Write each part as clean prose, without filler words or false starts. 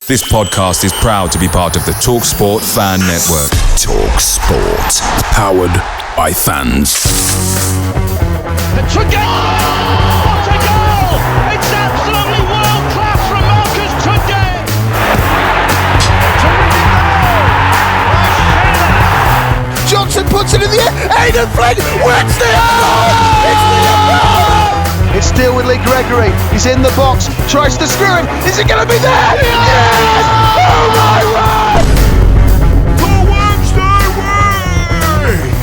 This podcast is proud to be part of the TalkSport Fan Network. TalkSport. Powered by fans. The Tunde! What a goal! It's absolutely world class from Marcus Tunde! Terrific goal! Johnson puts it in the air. Aidan Flynn wins the goal! It's the It's still with Lee Gregory. He's in the box. Tries to screw him. Is it going to be there? Yes! Oh my word! The Wednesday week!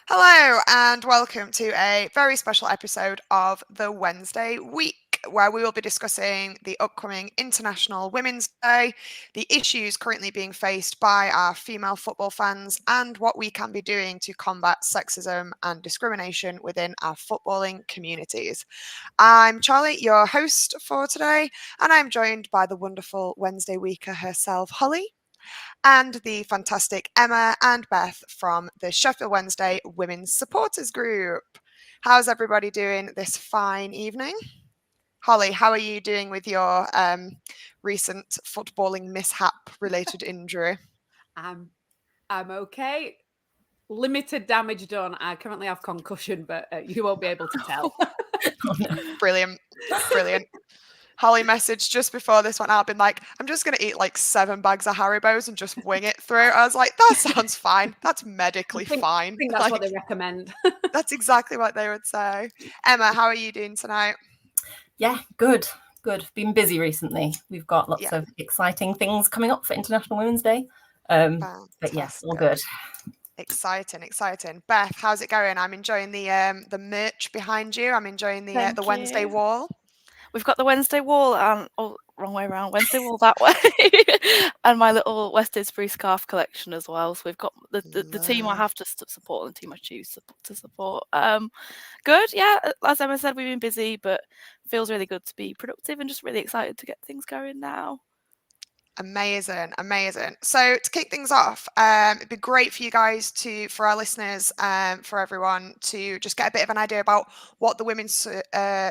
Hello and welcome to a very special episode of the Wednesday week, where we will be discussing the upcoming International Women's Day, the issues currently being faced by our female football fans, and what we can be doing to combat sexism and discrimination within our footballing communities. I'm Charlie, your host for today, and I'm joined by the wonderful Wednesday weeker herself, Hollie, and the fantastic Emma and Beth from the Sheffield Wednesday Women's Supporters Group. How's everybody doing this fine evening? Hollie, how are you doing with your recent footballing mishap-related injury? I'm okay. Limited damage done. I currently have concussion, but you won't be able to tell. Brilliant. Hollie messaged just before this went out, been like, I'm just going to eat like 7 bags of Haribos and just wing it through. I was like, that sounds fine. That's medically fine. I think that's what they recommend. That's exactly what they would say. Emma, how are you doing tonight? Yeah, good. Been busy recently. We've got lots of exciting things coming up for International Women's Day. But yes, all good. Exciting. Beth, how's it going? I'm enjoying the merch behind you. I'm enjoying the Wednesday wall. We've got the Wednesday wall and wrong way around. Wednesday wall that way, and my little West Didsbury scarf collection as well. So we've got the team I have to support and the team I choose to support. Good, yeah. As Emma said, we've been busy, but feels really good to be productive and just really excited to get things going now. Amazing. So to kick things off, it'd be great for you guys for our listeners, for everyone to just get a bit of an idea about what the Women's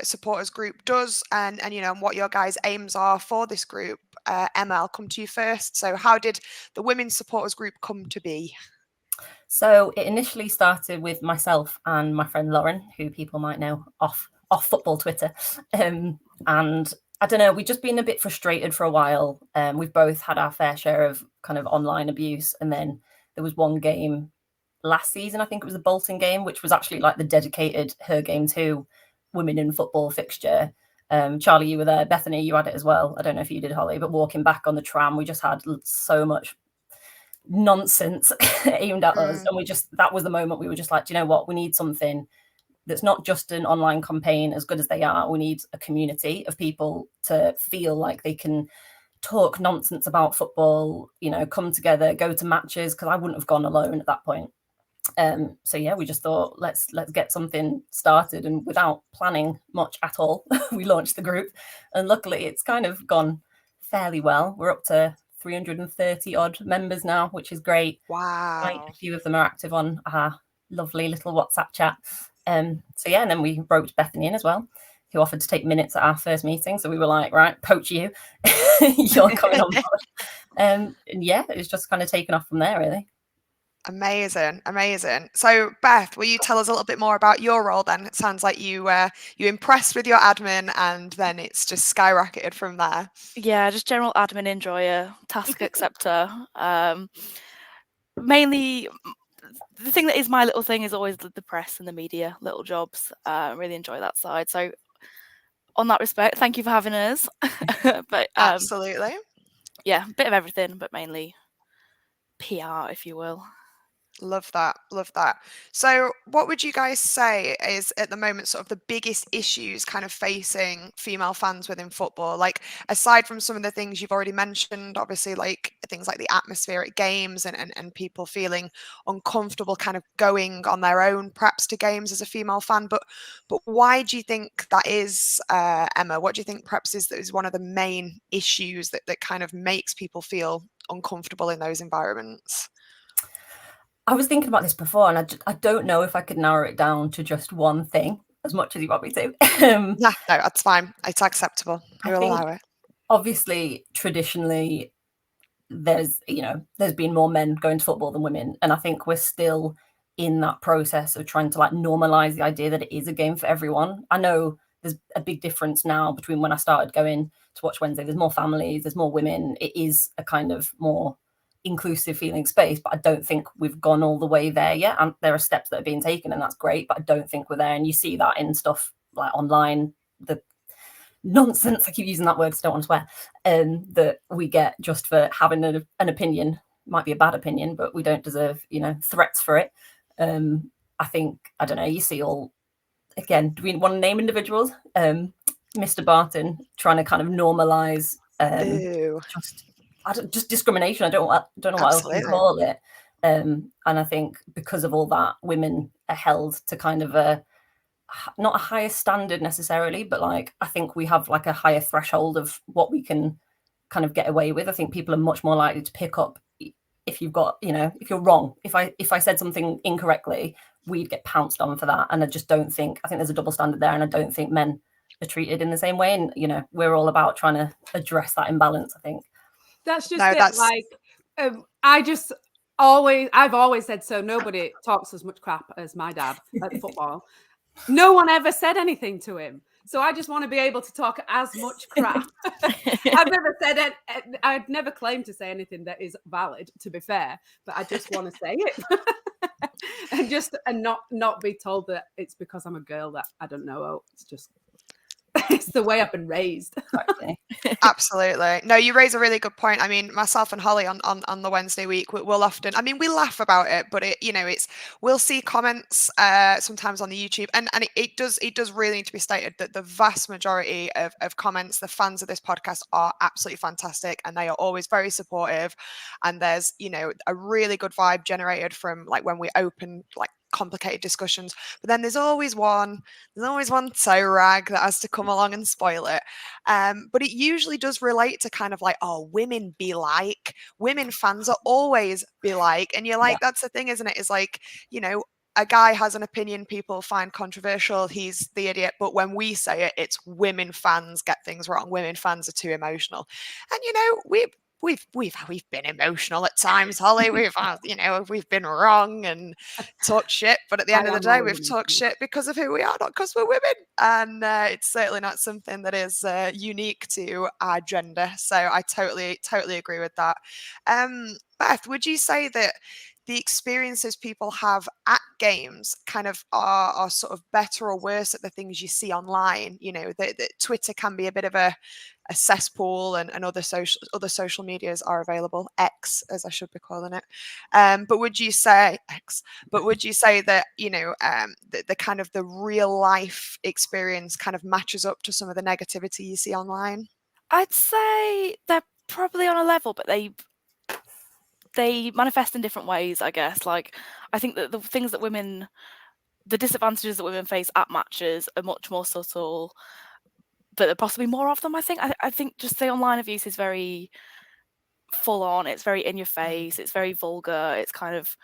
Supporters Group does and what your guys' aims are for this group. Emma, I'll come to you first. So how did the Women's Supporters Group come to be? So it initially started with myself and my friend Lauren, who people might know off football Twitter. And I don't know, we've just been a bit frustrated for a while. We've both had our fair share of kind of online abuse. And then there was one game last season, I think it was the Bolton game, which was actually like the dedicated Her Game 2 women in football fixture. Charlie, you were there. Bethany, you had it as well. I don't know if you did, Hollie, but walking back on the tram, we just had so much nonsense aimed at us. And that was the moment we were just like, do you know what? We need something that's not just an online campaign, as good as they are. We need a community of people to feel like they can talk nonsense about football, come together, go to matches, because I wouldn't have gone alone at that point. So yeah, we just thought, let's get something started. And without planning much at all, we launched the group. And luckily, it's kind of gone fairly well. We're up to 330 odd members now, which is great. Wow. Quite a few of them are active on our lovely little WhatsApp chat. So yeah, and then we roped Bethany in as well, who offered to take minutes at our first meeting. So we were like, right, poach you, you're coming on board. And yeah, it's just kind of taken off from there, really. Amazing. So Beth, will you tell us a little bit more about your role then? It sounds like you impressed with your admin and then it's just skyrocketed from there. Yeah, just general admin enjoyer, task acceptor. Mainly, the thing that is my little thing is always the press and the media, little jobs. Really enjoy that side. So on that respect, thank you for having us. But absolutely. Yeah, a bit of everything, but mainly PR, if you will. Love that. So what would you guys say is at the moment sort of the biggest issues kind of facing female fans within football? Like, aside from some of the things you've already mentioned, obviously like things like the atmosphere at games and people feeling uncomfortable kind of going on their own perhaps to games as a female fan. But why do you think that is, Emma? What do you think perhaps is one of the main issues that kind of makes people feel uncomfortable in those environments? I was thinking about this before, and I don't know if I could narrow it down to just one thing. as much as you want me to. Yeah, no, that's fine. It's acceptable. We will allow it. Obviously, traditionally, there's been more men going to football than women, and I think we're still in that process of trying to like normalize the idea that it is a game for everyone. I know there's a big difference now between when I started going to watch Wednesday. There's more families, there's more women. It is a kind of more inclusive feeling space, but I don't think we've gone all the way there yet. And there are steps that are being taken, and that's great, but I don't think we're there. And you see that in stuff like online, the nonsense, I keep using that word because I don't want to swear, that we get just for having an opinion. Might be a bad opinion, but we don't deserve, threats for it. I think, I don't know, you see all, again, do we want to name individuals? Mr. Barton trying to kind of normalize just discrimination. I don't know what else you call it. And I think because of all that, women are held to kind of not a higher standard necessarily, but like I think we have like a higher threshold of what we can kind of get away with. I think people are much more likely to pick up if you've got, if you're wrong. If I said something incorrectly, we'd get pounced on for that. And I think there's a double standard there, and I don't think men are treated in the same way. And we're all about trying to address that imbalance, I think. That's just it. Like I've always said so. Nobody talks as much crap as my dad at football. No one ever said anything to him. So I just want to be able to talk as much crap. I've never claimed to say anything that is valid, to be fair, but I just want to say it. and not be told that it's because I'm a girl that I don't know. Oh, it's just it's the way I've been raised. Absolutely. No, you raise a really good point. I mean, myself and Hollie on the Wednesday week, we'll often, I mean, we laugh about it, but we'll see comments sometimes on the YouTube, and it does really need to be stated that the vast majority of comments, the fans of this podcast are absolutely fantastic, and they are always very supportive, and there's a really good vibe generated from like when we open like complicated discussions, but then there's always one toe rag that has to come along and spoil it. But it usually does relate to kind of like, oh, women fans are always be like, and you're like, that's the thing, isn't it? Is like, a guy has an opinion people find controversial, he's the idiot, but when we say it, it's women fans get things wrong, women fans are too emotional. And we've been emotional at times, Hollie. We've been wrong and talked shit, but at the end of the day, we've talked shit because of who we are, not because we're women. And it's certainly not something that is unique to our gender. So I totally agree with that. Beth, would you say that the experiences people have at games kind of are sort of better or worse at the things you see online? That Twitter can be a bit of a cesspool, and other social medias are available, X as I should be calling it. But would you say that the kind of the real life experience kind of matches up to some of the negativity you see online? I'd say they're probably on a level, but they manifest in different ways, I guess. Like, I think that the disadvantages that women face at matches are much more subtle, but there are possibly more of them. I think just the online abuse is very full on. It's very in your face. It's very vulgar. It's kind of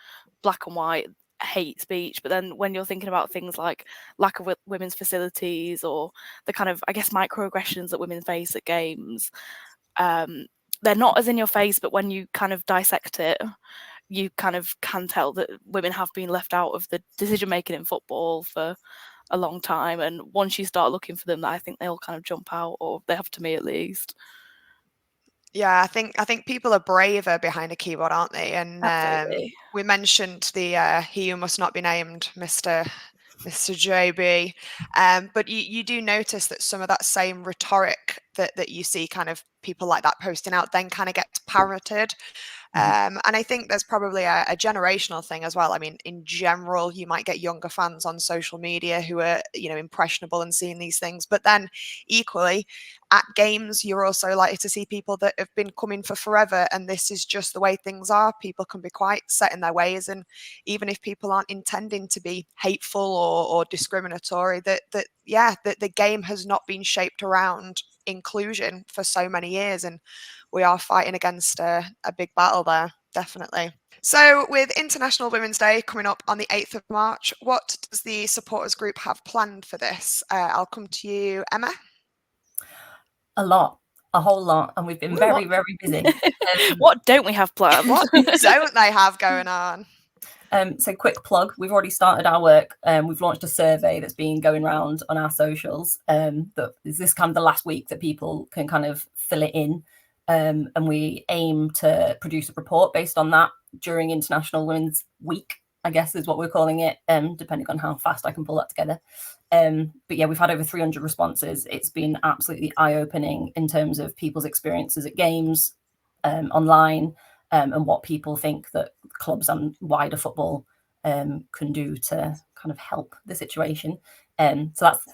black and white hate speech. But then when you're thinking about things like lack of women's facilities, or the kind of, I guess, microaggressions that women face at games, they're not as in your face, but when you kind of dissect it, you kind of can tell that women have been left out of the decision making in football for a long time, and once you start looking for them, I think they'll kind of jump out, or they have to me at least. Yeah, I think people are braver behind a keyboard, aren't they? And we mentioned the he who must not be named, Mr. JB, but you do notice that some of that same rhetoric that you see kind of people like that posting out then kind of gets parroted. And I think there's probably a generational thing as well. I mean, in general, you might get younger fans on social media who are, impressionable and seeing these things. But then equally, at games, you're also likely to see people that have been coming for forever. And this is just the way things are. People can be quite set in their ways. And even if people aren't intending to be hateful or discriminatory, that the game has not been shaped around inclusion for so many years. And we are fighting against a big battle there. Definitely. So with International Women's Day coming up on the 8th of March, what does the supporters group have planned for this? I'll come to you, Emma. A whole lot, and we've been very busy. What don't we have planned? What don't they have going on? So quick plug, we've already started our work. We've launched a survey that's been going around on our socials. That is this kind of the last week that people can kind of fill it in. And we aim to produce a report based on that during International Women's Week, I guess is what we're calling it, depending on how fast I can pull that together. But yeah, we've had over 300 responses. It's been absolutely eye-opening in terms of people's experiences at games, online, and what people think that clubs and wider football can do to kind of help the situation. So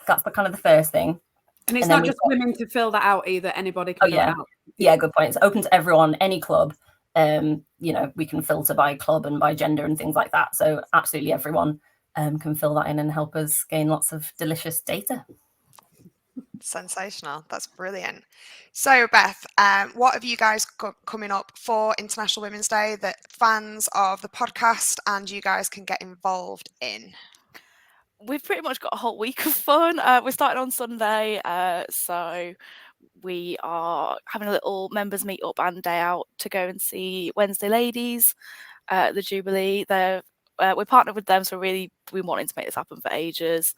that's the kind of the first thing. And it's not just women to fill that out either. Anybody can fill it out. Yeah, good point. It's open to everyone, any club. We can filter by club and by gender and things like that. So absolutely everyone can fill that in and help us gain lots of delicious data. Sensational. That's brilliant. So Beth, what have you guys got coming up for International Women's Day that fans of the podcast and you guys can get involved in? We've pretty much got a whole week of fun. We're starting on Sunday, so we are having a little members meet up and day out to go and see Wednesday Ladies, the Jubilee. We're partnered with them, so we've been wanting to make this happen for ages.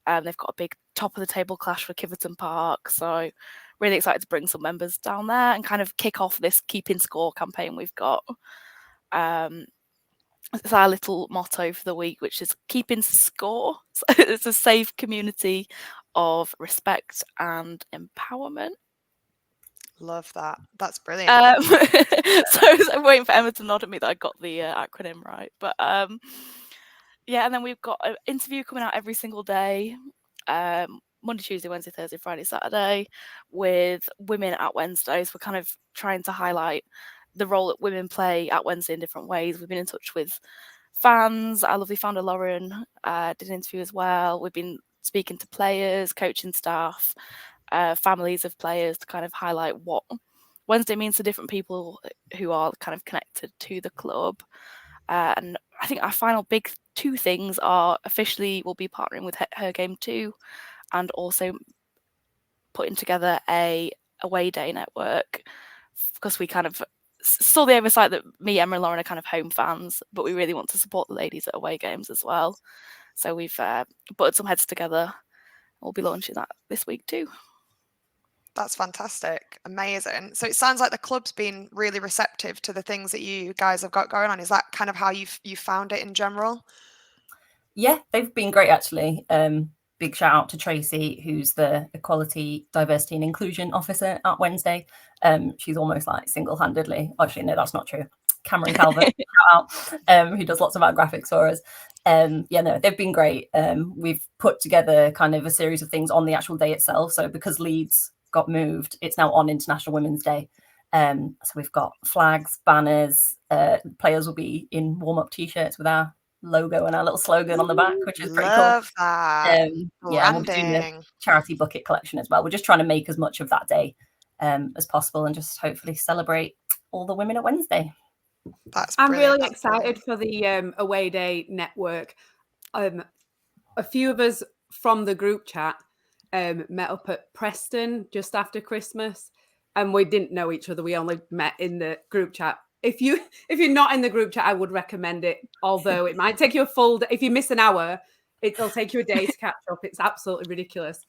They've got a big top of the table clash for Kiverton Park, so really excited to bring some members down there and kind of kick off this keeping score campaign we've got. It's our little motto for the week, which is keeping score. So it's a safe community of respect and empowerment. Love that. That's brilliant. So I'm waiting for Emma to nod at me that I got the acronym right. But yeah, and then we've got an interview coming out every single day. Monday, Tuesday, Wednesday, Thursday, Friday, Saturday, with women at Wednesdays. We're kind of trying to highlight the role that women play at Wednesday in different ways. We've been in touch with fans. Our lovely founder Lauren did an interview as well. We've been speaking to players, coaching staff, families of players to kind of highlight what Wednesday means to different people who are kind of connected to the club. And I think our final big two things are officially we'll be partnering with Her Game 2 and also putting together a away day network, because we kind of saw the oversight that me, Emma and Lauren are kind of home fans, but we really want to support the ladies at away games as well. So we've butted some heads together. We'll be launching that this week too. That's fantastic. Amazing. So it sounds like the club's been really receptive to the things that you guys have got going on. Is that kind of how you found it in general? Yeah, they've been great actually. Big shout out to Tracy, who's the Equality, Diversity and Inclusion Officer at Wednesday. She's almost like single-handedly, actually no, that's not true. Cameron Calvert, shout out, who does lots of our graphics for us. They've been great. We've put together kind of a series of things on the actual day itself. So because Leeds got moved, it's now on International Women's Day. So we've got flags, banners, players will be in warm-up t-shirts with our logo and our little slogan on the back, which is pretty cool. Love that. We'll be doing a charity bucket collection as well. We're just trying to make as much of that day as possible and just hopefully celebrate all the women at Wednesday. I'm really excited for the away day network. A few of us from the group chat met up at Preston just after Christmas, and we didn't know each other. We only met in the group chat. If you're not in the group chat, I would recommend it, although it might take you a full day. If you miss an hour, it'll take you a day to catch up. It's absolutely ridiculous.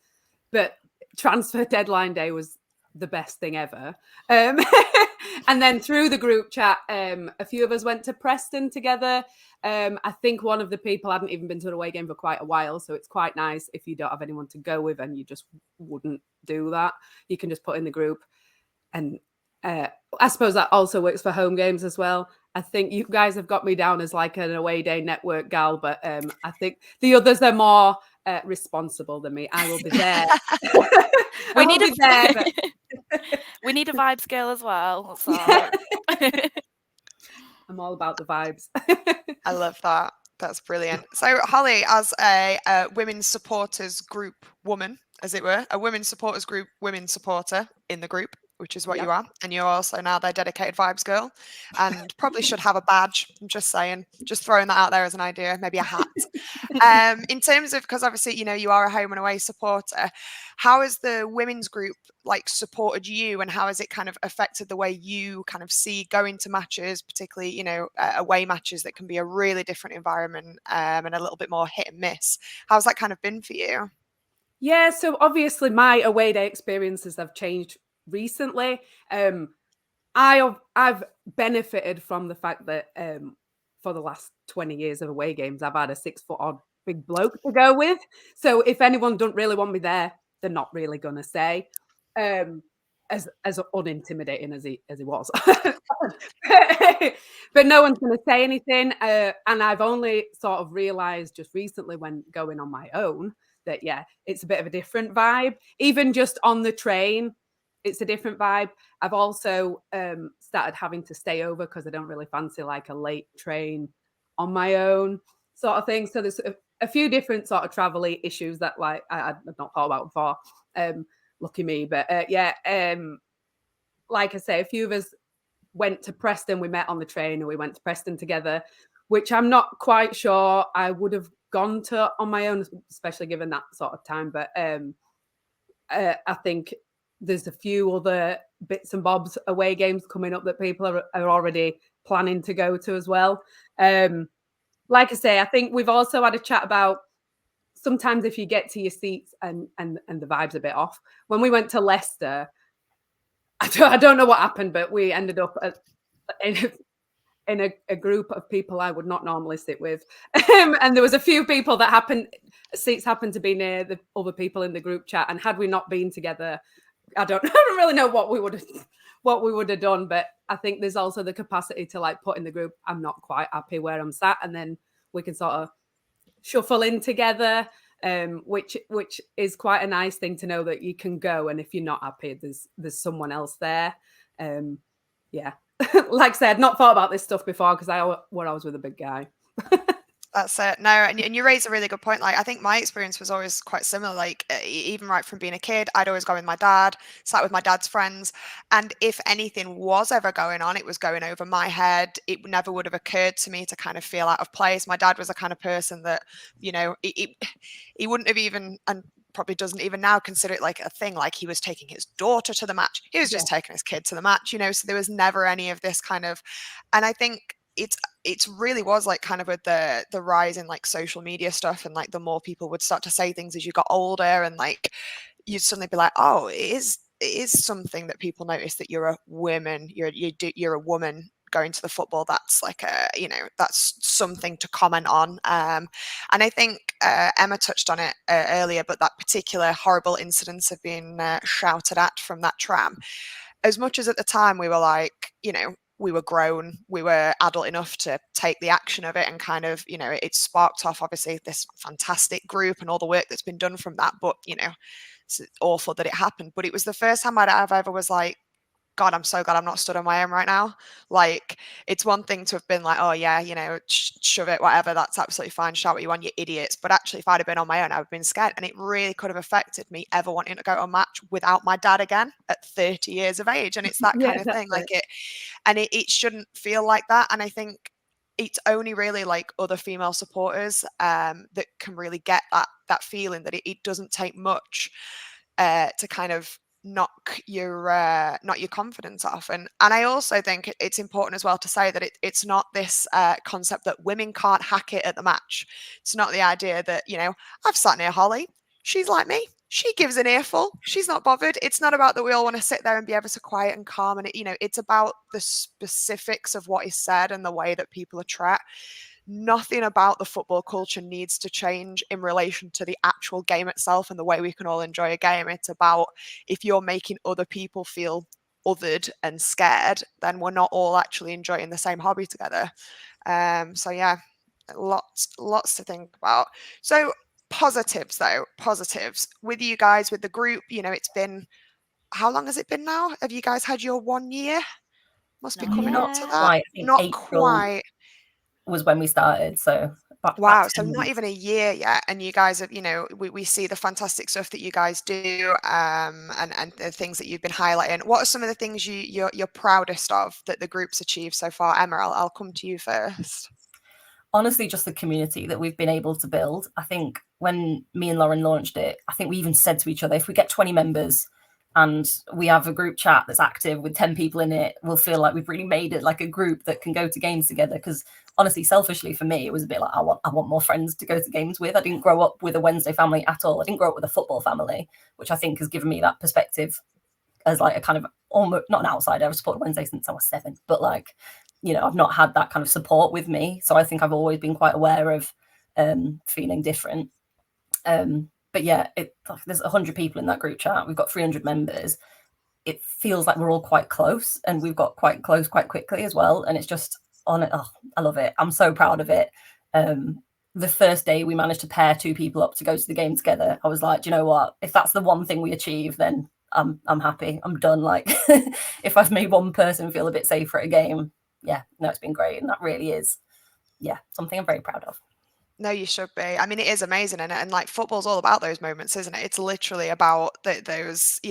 But transfer deadline day was the best thing ever. And then through the group chat, a few of us went to Preston together. I think one of the people hadn't even been to an away game for quite a while, so it's quite nice if you don't have anyone to go with and you just wouldn't do that. You can just put in the group. And I suppose that also works for home games as well. I think you guys have got me down as like an away day network gal, but I think the others are more responsible than me. I will be there. We need a vibes girl as well. So. I'm all about the vibes. I love that. That's brilliant. So Hollie, as a women's supporters group woman, as it were, a women's supporters group women's supporter in the group, which is what you are. And you're also now their dedicated vibes girl, and probably should have a badge. I'm just saying, just throwing that out there as an idea, maybe a hat. In terms of, because obviously, you are a home and away supporter, how has the women's group like supported you, and how has it kind of affected the way you kind of see going to matches, particularly, away matches that can be a really different environment and a little bit more hit and miss? How's that kind of been for you? Yeah, so obviously my away day experiences have changed recently. I've benefited from the fact that for the last 20 years of away games, I've had a 6 foot odd big bloke to go with. So if anyone don't really want me there, they're not really gonna say. As unintimidating as he was. But no one's gonna say anything. And I've only sort of realized just recently when going on my own that it's a bit of a different vibe. Even just on the train, it's a different vibe. I've also started having to stay over because I don't really fancy like a late train on my own sort of thing. So there's a few different sort of travel-y issues that like I'd not thought about before. Lucky me. But like I say, a few of us went to Preston. We met on the train and we went to Preston together, which I'm not quite sure I would have gone to on my own, especially given that sort of time. But I think there's a few other bits and bobs away games coming up that people are already planning to go to as well. Like I say, I think we've also had a chat about sometimes if you get to your seats and the vibe's a bit off. When we went to Leicester, I don't know what happened, but we ended up in a group of people I would not normally sit with. And there was a few people that seats happened to be near the other people in the group chat. And had we not been together, I don't really know what we would have done. But I think there's also the capacity to like put in the group, I'm not quite happy where I'm sat. And then we can sort of shuffle in together, which is quite a nice thing to know that you can go. And if you're not happy, there's someone else there. Like I said, I'd not thought about this stuff before because I was with a big guy. That's it. No, and you raise a really good point. Like, I think my experience was always quite similar. Like, even right from being a kid, I'd always go with my dad, sat with my dad's friends. And if anything was ever going on, it was going over my head. It never would have occurred to me to kind of feel out of place. My dad was the kind of person that, he wouldn't have even, and probably doesn't even now consider it like a thing, like he was taking his daughter to the match. He was just taking his kid to the match, so there was never any of this kind of, and I think it really was like kind of with the rise in like social media stuff, and like the more people would start to say things as you got older, and like you'd suddenly be like, oh, it is something that people notice that you're a woman, you're a woman going to the football. That's like that's something to comment on. And I think Emma touched on it earlier, but that particular horrible incidents have been shouted at from that tram. As much as at the time we were like, we were grown, we were adult enough to take the action of it, and kind of, it sparked off obviously this fantastic group and all the work that's been done from that. But, it's awful that it happened. But it was the first time I've ever was like, God, I'm so glad I'm not stood on my own right now. Like, it's one thing to have been like, oh yeah, shove it, whatever, that's absolutely fine, shout what you want, you idiots. But actually, if I'd have been on my own, I would have been scared. And it really could have affected me ever wanting to go to a match without my dad again at 30 years of age. And it's that kind of thing. Like it shouldn't feel like that. And I think it's only really like other female supporters that can really get that feeling that it doesn't take much to kind of knock your confidence off. And I also think it's important as well to say that it's not this concept that women can't hack it at the match. It's not the idea that, I've sat near Hollie, she's like me, she gives an earful, she's not bothered. It's not about that we all want to sit there and be ever so quiet and calm, and it's about the specifics of what is said and the way that people are treated. Nothing about the football culture needs to change in relation to the actual game itself and the way we can all enjoy a game. It's about, if you're making other people feel othered and scared, then we're not all actually enjoying the same hobby together. So yeah, lots to think about. So positives with you guys, with the group, it's been, how long has it been now? Have you guys had your 1 year? Must be coming up to that. Quite. I think not April quite was when we started, so Wow, so not even a year yet, and you guys have, we see the fantastic stuff that you guys do, and the things that you've been highlighting. What are some of the things you're proudest of that the group's achieved so far? Emma, I'll come to you first. Honestly, just the community that we've been able to build. I think when me and Lauren launched it, I think we even said to each other, if we get 20 members and we have a group chat that's active with 10 people in it, we'll feel like we've really made it like a group that can go to games together. Because honestly, selfishly for me, it was a bit like, I want more friends to go to games with. I didn't grow up with a Wednesday family at all. I didn't grow up with a football family, which I think has given me that perspective as like a kind of almost not an outsider. I've supported Wednesday since I was 7, but like, I've not had that kind of support with me. So I think I've always been quite aware of feeling different. But yeah, there's 100 people in that group chat. We've got 300 members. It feels like we're all quite close, and we've got quite close quite quickly as well. And it's just I love it. I'm so proud of it. The first day we managed to pair 2 people up to go to the game together, I was like, do you know what? If that's the one thing we achieve, then I'm happy. I'm done. Like if I've made one person feel a bit safer at a game, it's been great. And that really is, something I'm very proud of. No, you should be. I mean, it is amazing, and like football's all about those moments, isn't it? It's literally about those,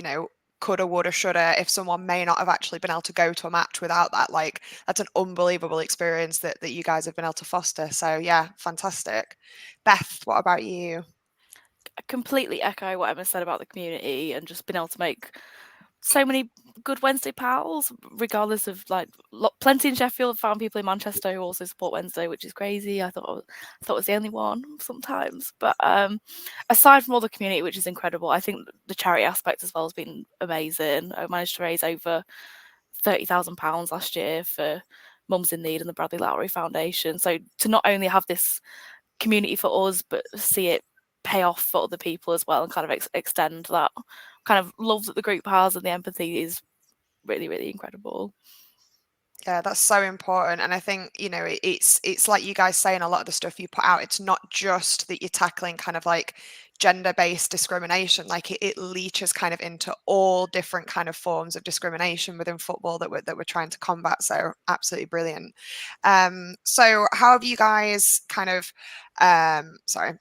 coulda, woulda, shoulda. If someone may not have actually been able to go to a match without that, like that's an unbelievable experience that you guys have been able to foster. So yeah, fantastic. Beth, what about you? I completely echo what Emma said about the community and just being able to make so many good Wednesday pals, regardless of like plenty in Sheffield. Found people in Manchester who also support Wednesday, which is crazy. I thought I was the only one sometimes. But aside from all the community, which is incredible, I think the charity aspect as well has been amazing. I managed to raise over £30,000 last year for Mums in Need and the Bradley Lowry Foundation. So to not only have this community for us, but see it pay off for other people as well, and kind of extend that kind of love that the group has and the empathy is really, really incredible. Yeah, that's so important. And I think, it's like you guys saying a lot of the stuff you put out, it's not just that you're tackling kind of like gender-based discrimination, like it leaches kind of into all different kind of forms of discrimination within football that we're trying to combat. So absolutely brilliant. So how have you guys kind of sorry,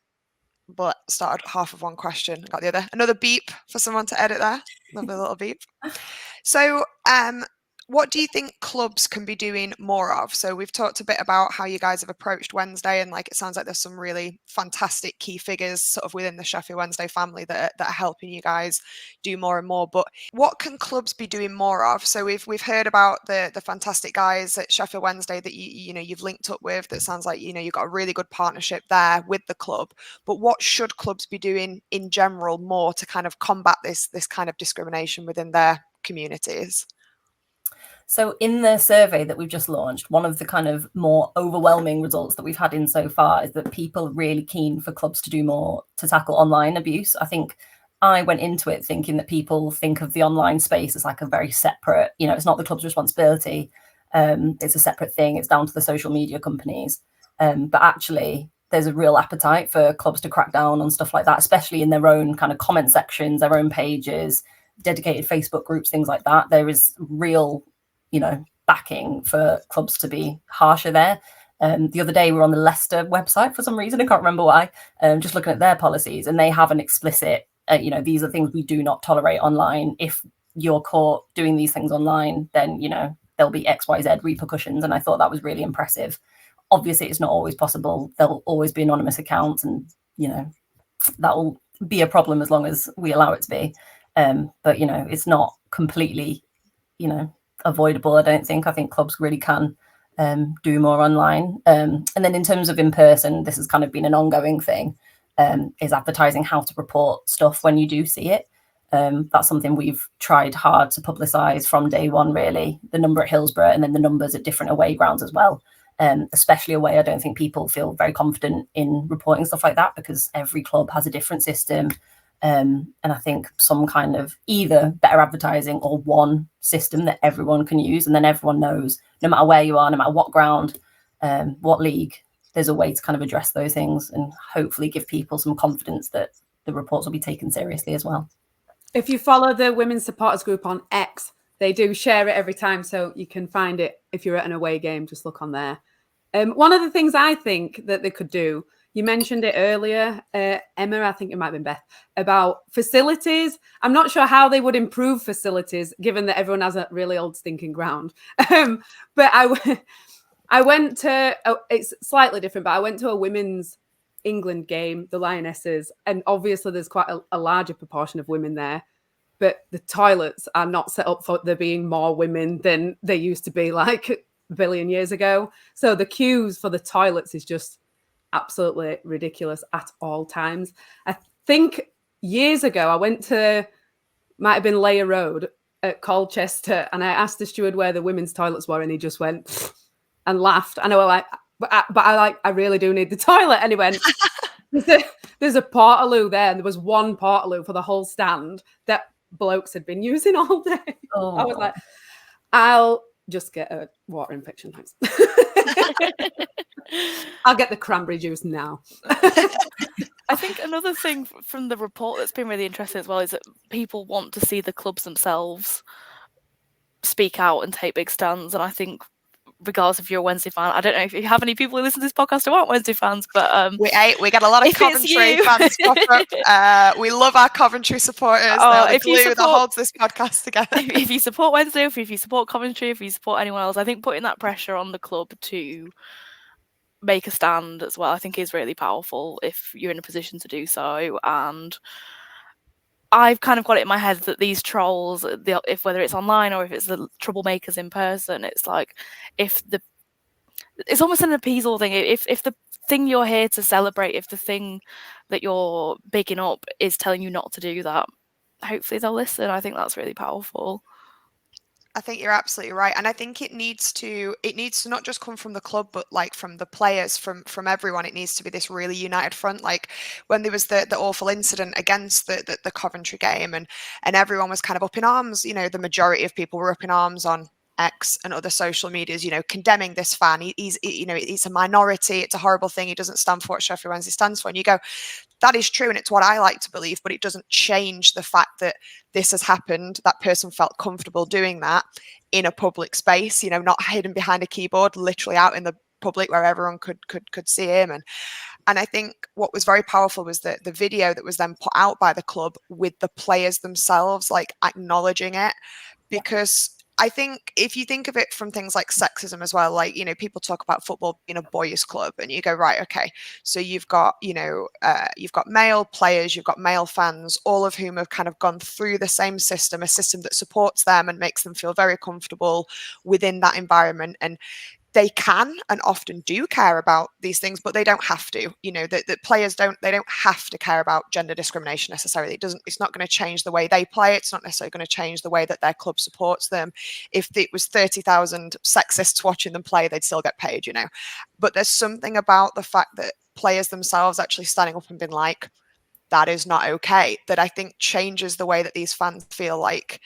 but started half of one question, got the other. Another beep for someone to edit there. Lovely little beep. So what do you think clubs can be doing more of? So we've talked a bit about how you guys have approached Wednesday, and like it sounds like there's some really fantastic key figures sort of within the Sheffield Wednesday family that are helping you guys do more and more. But what can clubs be doing more of? So we've heard about the fantastic guys at Sheffield Wednesday that you've linked up with. That sounds like you've got a really good partnership there with the club. But what should clubs be doing in general more to kind of combat this kind of discrimination within their communities? So in the survey that we've just launched, one of the kind of more overwhelming results that we've had in so far is that people are really keen for clubs to do more to tackle online abuse. I think I went into it thinking that people think of the online space as like a very separate, it's not the club's responsibility. It's a separate thing. It's down to the social media companies. But actually, there's a real appetite for clubs to crack down on stuff like that, especially in their own kind of comment sections, their own pages, dedicated Facebook groups, things like that. There is real backing for clubs to be harsher there. The other day we were on the Leicester website for some reason, I can't remember why, just looking at their policies, and they have an explicit, these are things we do not tolerate online. If you're caught doing these things online, then, there'll be XYZ repercussions. And I thought that was really impressive. Obviously, it's not always possible. There'll always be anonymous accounts, and, that will be a problem as long as we allow it to be. But, it's not completely, avoidable. I think clubs really can do more online. And then in terms of in person, this has kind of been an ongoing thing, is advertising how to report stuff when you do see it. That's something we've tried hard to publicise from day one, really. The number at Hillsborough and then the numbers at different away grounds as well. Especially away, I don't think people feel very confident in reporting stuff like that because every club has a different system. And I think some kind of either better advertising or one system that everyone can use, and then everyone knows, no matter where you are, no matter what ground, what league, there's a way to kind of address those things and hopefully give people some confidence that the reports will be taken seriously as well. If you follow the Women's Supporters Group on X, they do share it every time, so you can find it if you're at an away game. Just look on there. One of the things I think that they could do, you mentioned it earlier, Emma, I think it might have been Beth, about facilities. I'm not sure how they would improve facilities, given that everyone has a really old stinking ground. But I went to, it's slightly different, but I went to a women's England game, the Lionesses, and obviously there's quite a larger proportion of women there. But the toilets are not set up for there being more women than they used to be like a billion years ago. So the queues for the toilets is just absolutely ridiculous at all times. I think years ago I went to, might have been Layer Road at Colchester, and I asked the steward where the women's toilets were, and he just went and laughed. And I was like, I really do need the toilet. And he went, there's a Portaloo there, and there was one Portaloo for the whole stand that blokes had been using all day. Oh. I was like, I'll just get a water infection, thanks. I'll get the cranberry juice now. I think another thing from the report that's been really interesting as well is that people want to see the clubs themselves speak out and take big stands. And I think regardless if you're a Wednesday fan, I don't know if you have any people who listen to this podcast who aren't Wednesday fans, but we get a lot of Coventry fans pop up. We love our Coventry supporters. They're the glue that holds this podcast together. If you support Wednesday, if you support Coventry, if you support anyone else, I think putting that pressure on the club to make a stand as well, I think is really powerful if you're in a position to do so. And I've kind of got it in my head that these trolls, if whether it's online or if it's the troublemakers in person, it's like it's almost an appeasal thing. If the thing you're here to celebrate, if the thing that you're bigging up is telling you not to do that, hopefully they'll listen. I think that's really powerful. I think you're absolutely right, and I think it needs to not just come from the club, but like from the players, from everyone. It needs to be this really united front. Like when there was the awful incident against the Coventry game, and everyone was kind of up in arms. You know, the majority of people were up in arms on X and other social medias, you know, condemning this fan. He's a minority. It's a horrible thing. He doesn't stand for what Sheffield Wednesday stands for. And you go, that is true, and it's what I like to believe, but it doesn't change the fact that this has happened. That person felt comfortable doing that in a public space, you know, not hidden behind a keyboard, literally out in the public where everyone could see him. And I think what was very powerful was the video that was then put out by the club with the players themselves, like acknowledging it, because I think if you think of it from things like sexism as well, like, you know, people talk about football being a boys' club, and you go, right, okay, so you've got, you know, you've got male players, you've got male fans, all of whom have kind of gone through the same system, a system that supports them and makes them feel very comfortable within that environment. And they can and often do care about these things, but they don't have to. You know, the players don't have to care about gender discrimination necessarily. It's not going to change the way they play. It's not necessarily going to change the way that their club supports them. If it was 30,000 sexists watching them play, they'd still get paid, you know. But there's something about the fact that players themselves actually standing up and being like, that is not okay, that I think changes the way that these fans feel like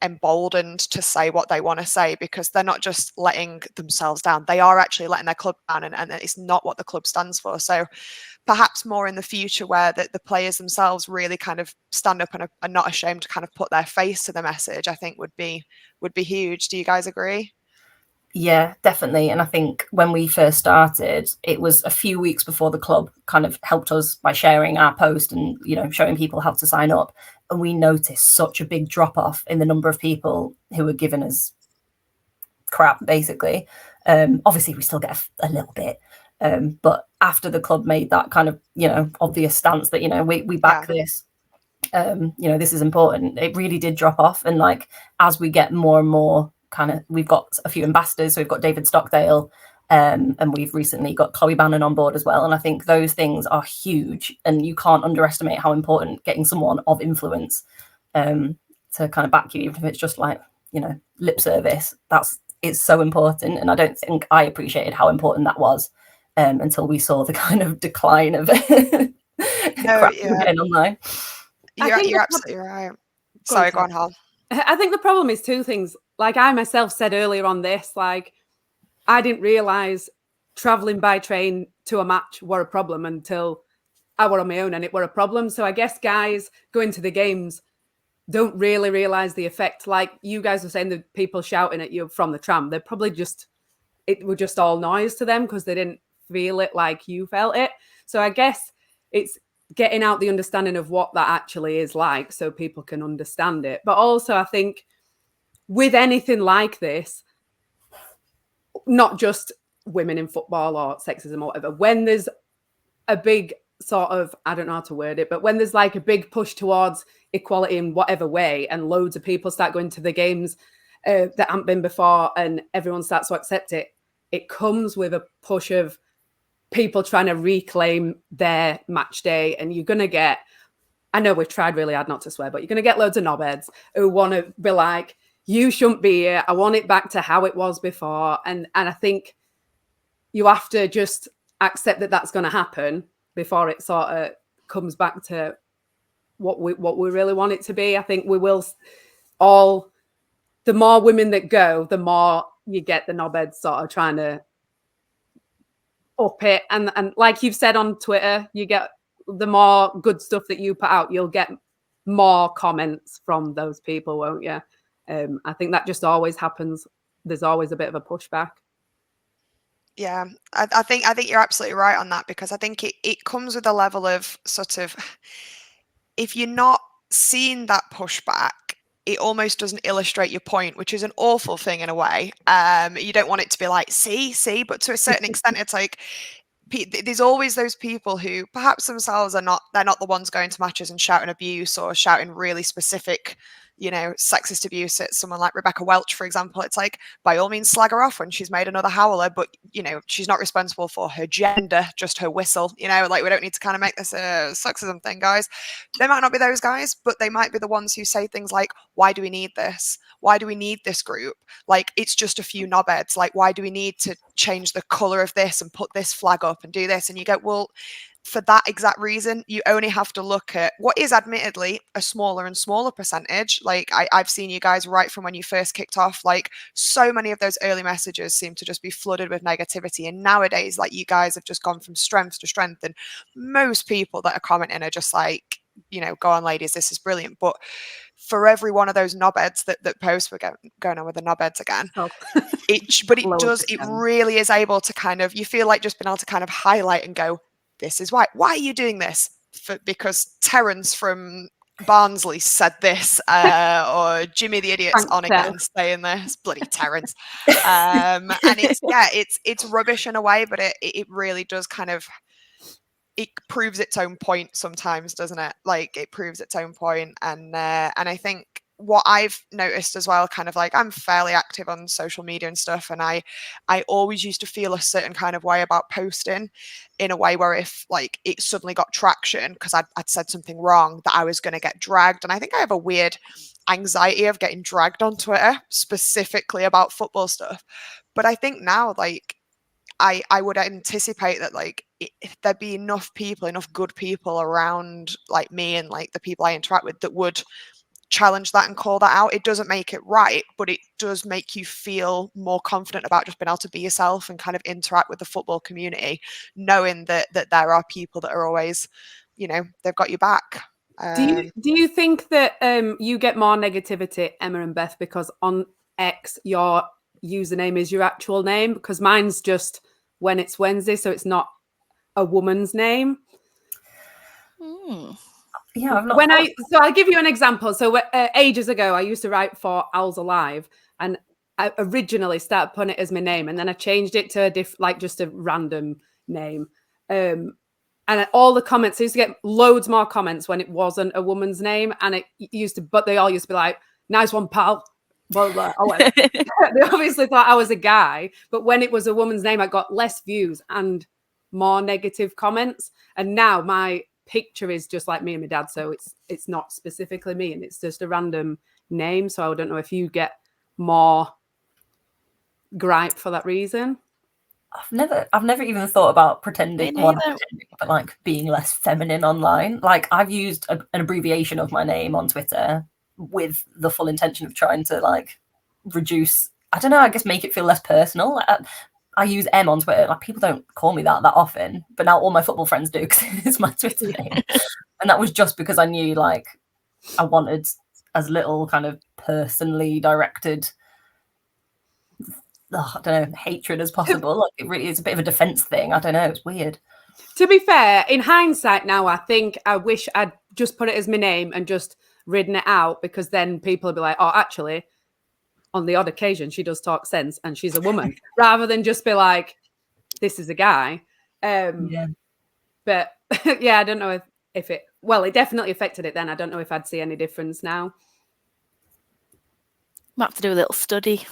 emboldened to say what they want to say, because they're not just letting themselves down, they are actually letting their club down, and it's not what the club stands for. So perhaps more in the future where the players themselves really kind of stand up and are not ashamed to kind of put their face to the message, I think would be huge. Do you guys agree? Yeah, definitely. And I think when we first started, it was a few weeks before the club kind of helped us by sharing our post and, you know, showing people how to sign up. And we noticed such a big drop off in the number of people who were giving us crap, basically. Obviously, we still get a little bit. But after the club made that kind of, you know, obvious stance that, you know, we back this, you know, this is important, it really did drop off. And like, as we get more and more kind of, we've got a few ambassadors. So we've got David Stockdale, and we've recently got Chloe Bannon on board as well. And I think those things are huge, and you can't underestimate how important getting someone of influence to kind of back you, even if it's just like, you know, lip service. It's so important. And I don't think I appreciated how important that was until we saw the kind of decline of crap getting online. You're absolutely right. Sorry, go on, Hal. I think the problem is two things. Like I myself said earlier on this, like I didn't realise travelling by train to a match were a problem until I were on my own and it were a problem. So I guess guys going to the games don't really realise the effect. Like you guys were saying, the people shouting at you from the tram, they're probably just it were just all noise to them because they didn't feel it like you felt it. So I guess it's getting out the understanding of what that actually is like so people can understand it. But also I think with anything like this, not just women in football or sexism or whatever, when there's a big sort of, I don't know how to word it, but when there's like a big push towards equality in whatever way and loads of people start going to the games that haven't been before and everyone starts to accept it, it comes with a push of people trying to reclaim their match day. And you're going to get, I know we've tried really hard not to swear, but you're going to get loads of knobheads who want to be like, you shouldn't be here. I want it back to how it was before. And I think you have to just accept that that's going to happen before it sort of comes back to what we really want it to be. I think we will all, the more women that go, the more you get the knobheads sort of trying to up it. And like you've said on Twitter, you get the more good stuff that you put out, you'll get more comments from those people, won't you? I think that just always happens. There's always a bit of a pushback. Yeah, I think you're absolutely right on that, because I think it comes with a level of sort of, if you're not seeing that pushback, it almost doesn't illustrate your point, which is an awful thing in a way. You don't want it to be like, see, but to a certain extent, it's like, there's always those people who perhaps themselves they're not the ones going to matches and shouting abuse or shouting really specific, sexist abuse at someone like Rebecca Welch, for example. It's like, by all means, slag her off when she's made another howler, but she's not responsible for her gender, just her whistle. Like, we don't need to kind of make this a sexism thing, guys. They might not be those guys, but they might be the ones who say things like, why do we need this? Why do we need this group? Like, it's just a few knobheads. Like, why do we need to change the color of this and put this flag up and do this? And you go, well, for that exact reason, you only have to look at what is admittedly a smaller and smaller percentage. Like, I've seen you guys right from when you first kicked off, like, so many of those early messages seem to just be flooded with negativity. And nowadays, like, you guys have just gone from strength to strength. And most people that are commenting are just like, go on, ladies, this is brilliant. But for every one of those knobheads that post, we're going on with the knobheads again. Oh. It really is able to kind of, you feel like just being able to kind of highlight and go, this is why are you doing this? Because Terence from Barnsley said this, or Jimmy the Idiot's on again saying this, bloody Terence. And it's rubbish in a way, but it really does kind of, it proves its own point sometimes, doesn't it? Like, it proves its own point. And I think what I've noticed as well, kind of like, I'm fairly active on social media and stuff, and I always used to feel a certain kind of way about posting, in a way where if like it suddenly got traction because I'd said something wrong, that I was going to get dragged. And I think I have a weird anxiety of getting dragged on Twitter, specifically about football stuff. But I think now, like, I would anticipate that, like, if there'd be enough good people around, like me and like the people I interact with, that would challenge that and call that out. It doesn't make it right, but it does make you feel more confident about just being able to be yourself and kind of interact with the football community, knowing that there are people that are always, they've got your back. Do you think that you get more negativity, Emma and Beth, because on X your username is your actual name? Because mine's just when it's Wednesday, so it's not a woman's name. Yeah, so I'll give you an example. So ages ago, I used to write for Owls Alive, and I originally started putting it as my name, and then I changed it to just a random name. And all the comments, I used to get loads more comments when it wasn't a woman's name, and but they all used to be like, "Nice one, pal." Well, they obviously thought I was a guy, but when it was a woman's name, I got less views and more negative comments. And now my picture is just like me and my dad, so it's not specifically me, and it's just a random name. So I don't know if you get more gripe for that reason. I've never even thought about pretending, but like being less feminine online. Like, I've used an abbreviation of my name on Twitter with the full intention of trying to like reduce, I don't know, I guess make it feel less personal. I use M on Twitter. Like, people don't call me that often, but now all my football friends do because it's my Twitter name. And that was just because I knew, like, I wanted as little kind of personally directed I don't know, hatred as possible. Like, it really is a bit of a defense thing. I don't know. It's weird. To be fair, in hindsight now, I think I wish I'd just put it as my name and just ridden it out, because then people would be like, oh, actually, on the odd occasion, she does talk sense and she's a woman, rather than just be like, this is a guy. But yeah, I don't know if it, well, it definitely affected it then. I don't know if I'd see any difference now. Might have to do a little study.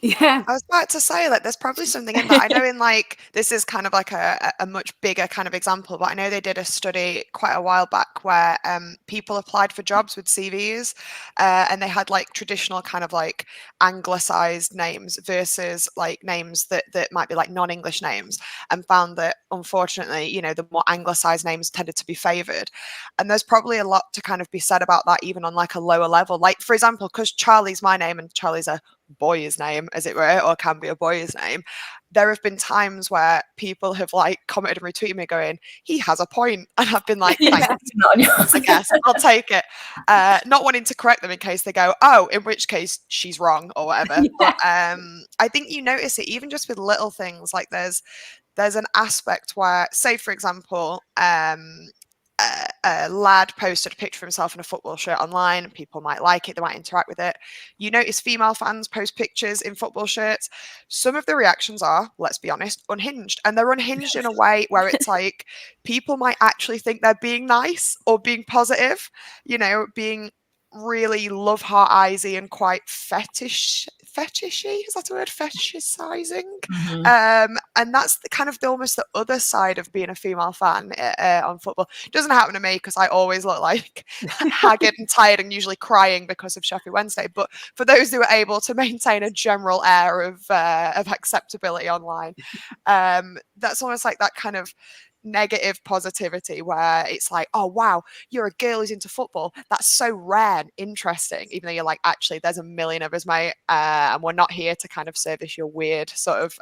Yeah, I was about to say, like, there's probably something in that. I know in, like, this is kind of like a much bigger kind of example, but I know they did a study quite a while back where people applied for jobs with CVs and they had like traditional kind of like anglicized names versus like names that might be like non-English names, and found that unfortunately, you know, the more anglicized names tended to be favored. And there's probably a lot to kind of be said about that, even on like a lower level. Like, for example, because Charlie's my name and Charlie's a boy's name, as it were, or can be a boy's name, there have been times where people have like commented and retweeted me going, he has a point, and I've been like, thanks, I guess I'll take it, not wanting to correct them in case they go, oh, in which case she's wrong or whatever. But I think you notice it even just with little things. Like there's an aspect where, say for example, a lad posted a picture of himself in a football shirt online, and people might like it, they might interact with it. You notice female fans post pictures in football shirts. Some of the reactions are, let's be honest, unhinged, and they're unhinged in a way where it's like people might actually think they're being nice or being positive, you know, being really love heart eyesy and quite fetishy, is that a word? Fetishizing. And that's kind of almost the other side of being a female fan on football. It doesn't happen to me because I always look like haggard and tired and usually crying because of Sheffield Wednesday. But for those who are able to maintain a general air of acceptability online, that's almost like that kind of negative positivity where it's like, oh wow, you're a girl who's into football, that's so rare and interesting, even though you're like, actually there's a million of us, mate, and we're not here to kind of service your weird sort of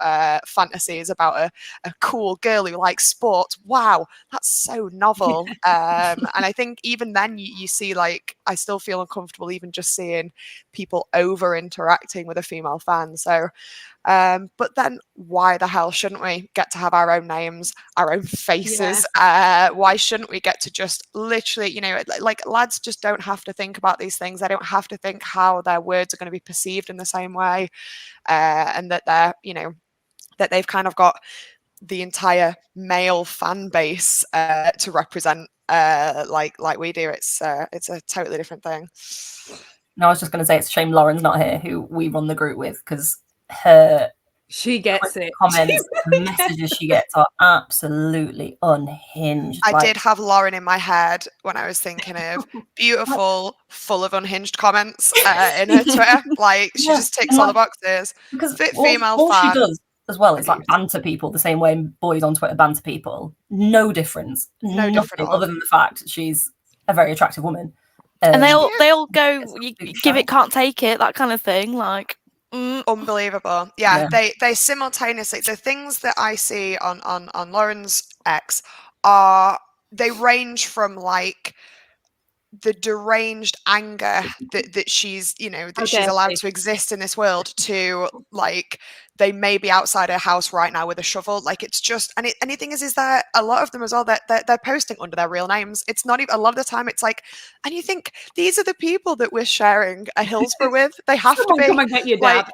fantasies about a cool girl who likes sports. Wow, that's so novel. And I think even then you see, like, I still feel uncomfortable even just seeing people over interacting with a female fan. So but then why the hell shouldn't we get to have our own names, our own faces? Why shouldn't we get to just literally, you know, like lads just don't have to think about these things. They don't have to think how their words are going to be perceived in the same way, and that they're, you know, that they've kind of got the entire male fan base to represent like we do. It's a totally different thing. No, I was just going to say it's a shame Lauren's not here, who we run the group with, because she gets it. Comments, the messages she gets are absolutely unhinged. I did have Lauren in my head when I was thinking of beautiful, full of unhinged comments in her Twitter. Like, she just ticks all the boxes. Because Fit all female fan. she does as well is like banter people the same way boys on Twitter banter people. No difference. No different other than the fact she's a very attractive woman. And they all go, you give it, can't take it, that kind of thing. Like, unbelievable. Yeah, they simultaneously, the things that I see on Lauren's X are, they range from like the deranged anger that she's, you know, that she's allowed to exist in this world, to like they may be outside her house right now with a shovel. Like, it's just, and the thing is that a lot of them as well, that they're posting under their real names. It's not even, a lot of the time it's like, and you think these are the people that we're sharing a Hillsborough with. They have to be, come and get your dad.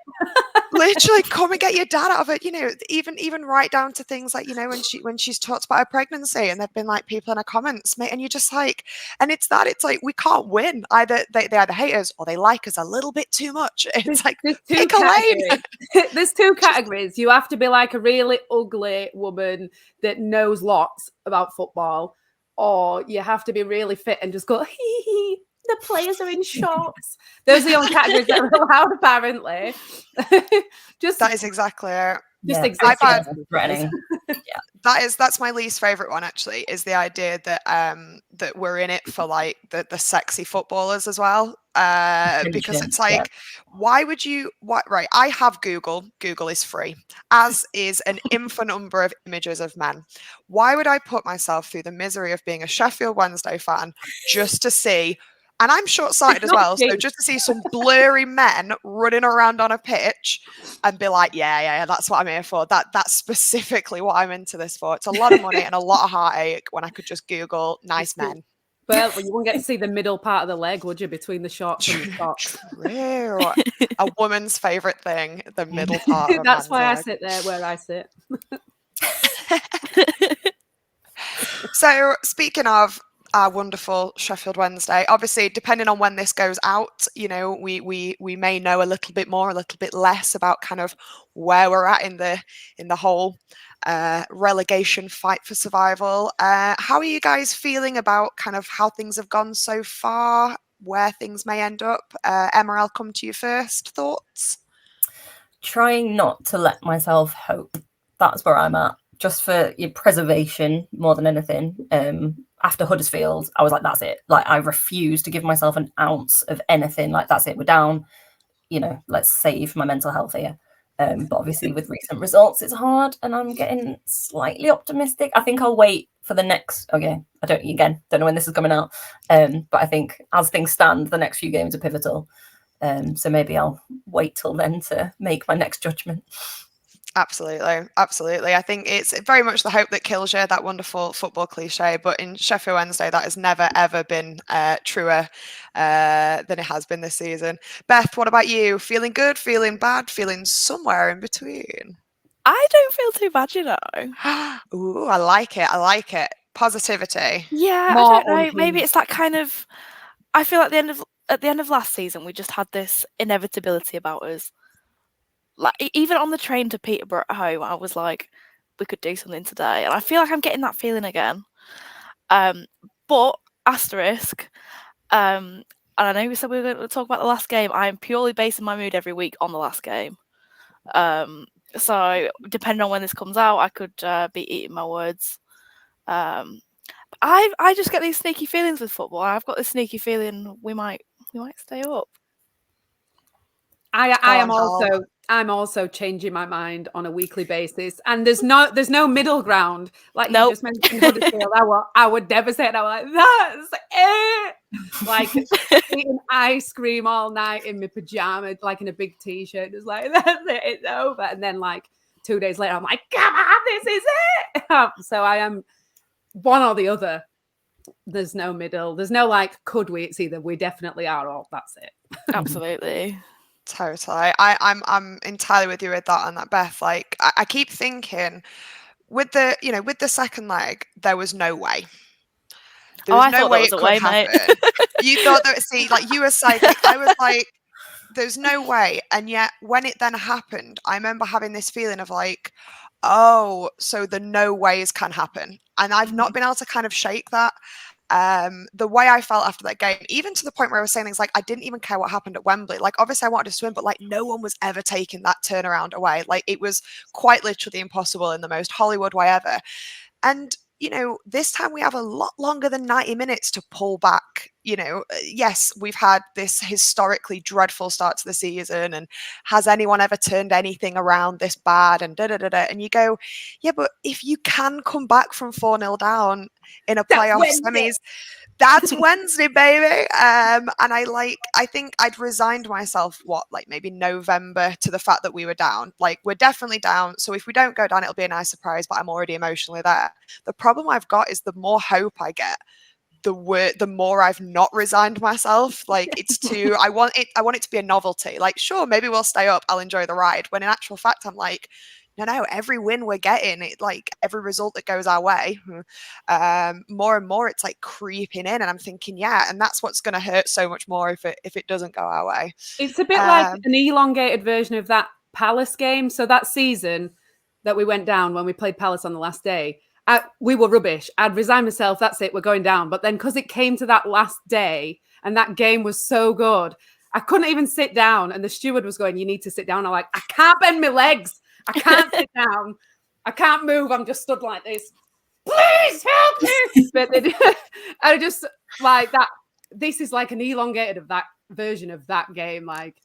literally come and get your dad out of it. You know, even right down to things like, you know, when she's talked about her pregnancy and there've been like people in her comments, mate, and you're just like, and it's like we can't win. Either they either hate us or they like us a little bit too much. It's like, pick a lane. There's two categories. You have to be like a really ugly woman that knows lots about football, or you have to be really fit and just go, hee hee, the players are in shorts. Those are the only categories that are allowed, apparently. Just that is exactly it. Just exactly. That's my least favorite one, actually, is the idea that that we're in it for like the sexy footballers as well, because it's like, why would you, right, I have Google is free, as is an infinite number of images of men. Why would I put myself through the misery of being a Sheffield Wednesday fan just to see And I'm short-sighted as well, so just to see some blurry men running around on a pitch and be like, yeah, that's what I'm here for. That's specifically what I'm into this for. It's a lot of money and a lot of heartache when I could just Google nice men. Well, you won't get to see the middle part of the leg, would you, between the shorts and the socks? True. A woman's favourite thing, the middle part of a That's why man's I sit there where I sit. So, speaking of our wonderful Sheffield Wednesday, obviously, depending on when this goes out, you know, we may know a little bit more, a little bit less about kind of where we're at in the whole relegation fight for survival. How are you guys feeling about kind of how things have gone so far, where things may end up? Emma, I'll come to you first. Thoughts? Trying not to let myself hope. That's where I'm at. Just for your preservation more than anything. After Huddersfield, I was like, that's it. Like, I refuse to give myself an ounce of anything. Like, that's it. We're down. You know, let's save my mental health here. But obviously with recent results, it's hard, and I'm getting slightly optimistic. I think I'll wait for the next. Okay, don't know when this is coming out. But I think as things stand, the next few games are pivotal. So maybe I'll wait till then to make my next judgment. Absolutely. I think it's very much the hope that kills you, that wonderful football cliche. But in Sheffield Wednesday, that has never, ever been truer than it has been this season. Beth, what about you? Feeling good, feeling bad, feeling somewhere in between? I don't feel too bad, you know. Ooh, I like it. Positivity. Yeah, I don't know. Maybe it's that kind of. I feel like at the end of last season, we just had this inevitability about us. Like, even on the train to Peterborough at home, I was like, we could do something today. And I feel like I'm getting that feeling again. But, asterisk, and I know we said we were going to talk about the last game. I am purely basing my mood every week on the last game. So, depending on when this comes out, I could be eating my words. I just get these sneaky feelings with football. I've got this sneaky feeling we might stay up. I'm also changing my mind on a weekly basis, and there's no middle ground. Like you just mentioned Huddersfield, I would devastate. I was like, that's it. Like eating ice cream all night in my pajamas, like in a big t-shirt, just like that's it, it's over. And then like 2 days later, I'm like, come on, this is it. So I am one or the other. There's no middle. There's no like, could we? It's either we definitely are, or that's it. Absolutely. Totally. I'm entirely with you with that and that, Beth. Like I keep thinking with the second leg, there was no way. There was no way it could happen. You thought that, see, like you were psychic. I was like, there's no way. And yet when it then happened, I remember having this feeling of like, oh, so the no ways can happen. And I've not been able to kind of shake that. The way I felt after that game, even to the point where I was saying things like, I didn't even care what happened at Wembley. Like, obviously I wanted to swim, but like no one was ever taking that turnaround away. Like it was quite literally impossible in the most Hollywood way ever. And, you know, this time we have a lot longer than 90 minutes to pull back. You know, yes, we've had this historically dreadful start to the season, and has anyone ever turned anything around this bad, and da-da-da-da. And you go, yeah, but if you can come back from 4-0 down in a playoff semis, that's Wednesday, baby. And I think I'd resigned myself, maybe November, to the fact that we were down. Like, we're definitely down. So if we don't go down, it'll be a nice surprise, but I'm already emotionally there. The problem I've got is the more hope I get, the more I've not resigned myself. Like, it's too, I want it to be a novelty. Like, sure, maybe we'll stay up, I'll enjoy the ride. When in actual fact, I'm like, no, every win we're getting, like every result that goes our way, more and more it's like creeping in, and I'm thinking, yeah, and that's what's going to hurt so much more if it doesn't go our way. It's a bit like an elongated version of that Palace game. So that season that we went down when we played Palace on the last day, we were rubbish. I'd resigned myself, that's it, we're going down. But then because it came to that last day and that game was so good, I couldn't even sit down, and the steward was going, you need to sit down. I'm like, I can't bend my legs. I can't sit down. I can't move. I'm just stood like this. Please help me. But I just like that. This is like an elongated of that version of that game. Like,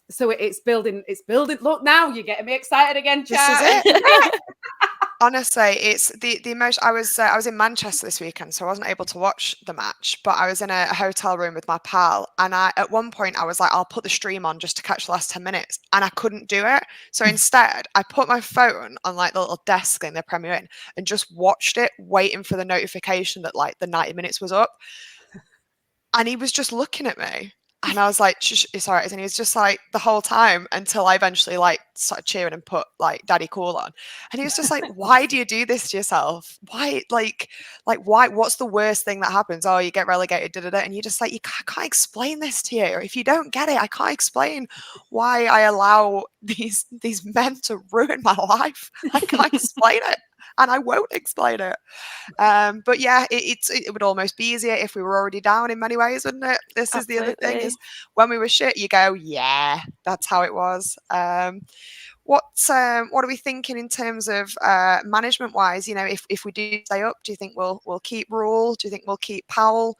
so it's building. It's building. Look, now you're getting me excited again, Chad. This is it. Honestly, it's the emotion. I was in Manchester this weekend, so I wasn't able to watch the match. But I was in a hotel room with my pal, and at one point I was like, "I'll put the stream on just to catch the last 10 minutes," and I couldn't do it. So instead, I put my phone on like the little desk thing, the Premier Inn, and just watched it, waiting for the notification that like the 90 minutes was up. And he was just looking at me. And I was like, it's all right. And he was just like the whole time until I eventually like started cheering and put like Daddy Cool on. And he was just like, why do you do this to yourself? Why, like why, what's the worst thing that happens? Oh, you get relegated, And you're just like, I can't explain this to you. If you don't get it, I can't explain why I allow these men to ruin my life. I can't explain it. And I won't explain it. But yeah, it would almost be easier if we were already down in many ways, wouldn't it? This is the other thing, is when we were shit, you go, yeah, that's how it was. What are we thinking in terms of management wise? You know, if we do stay up, do you think we'll keep Rule? Do you think we'll keep Powell?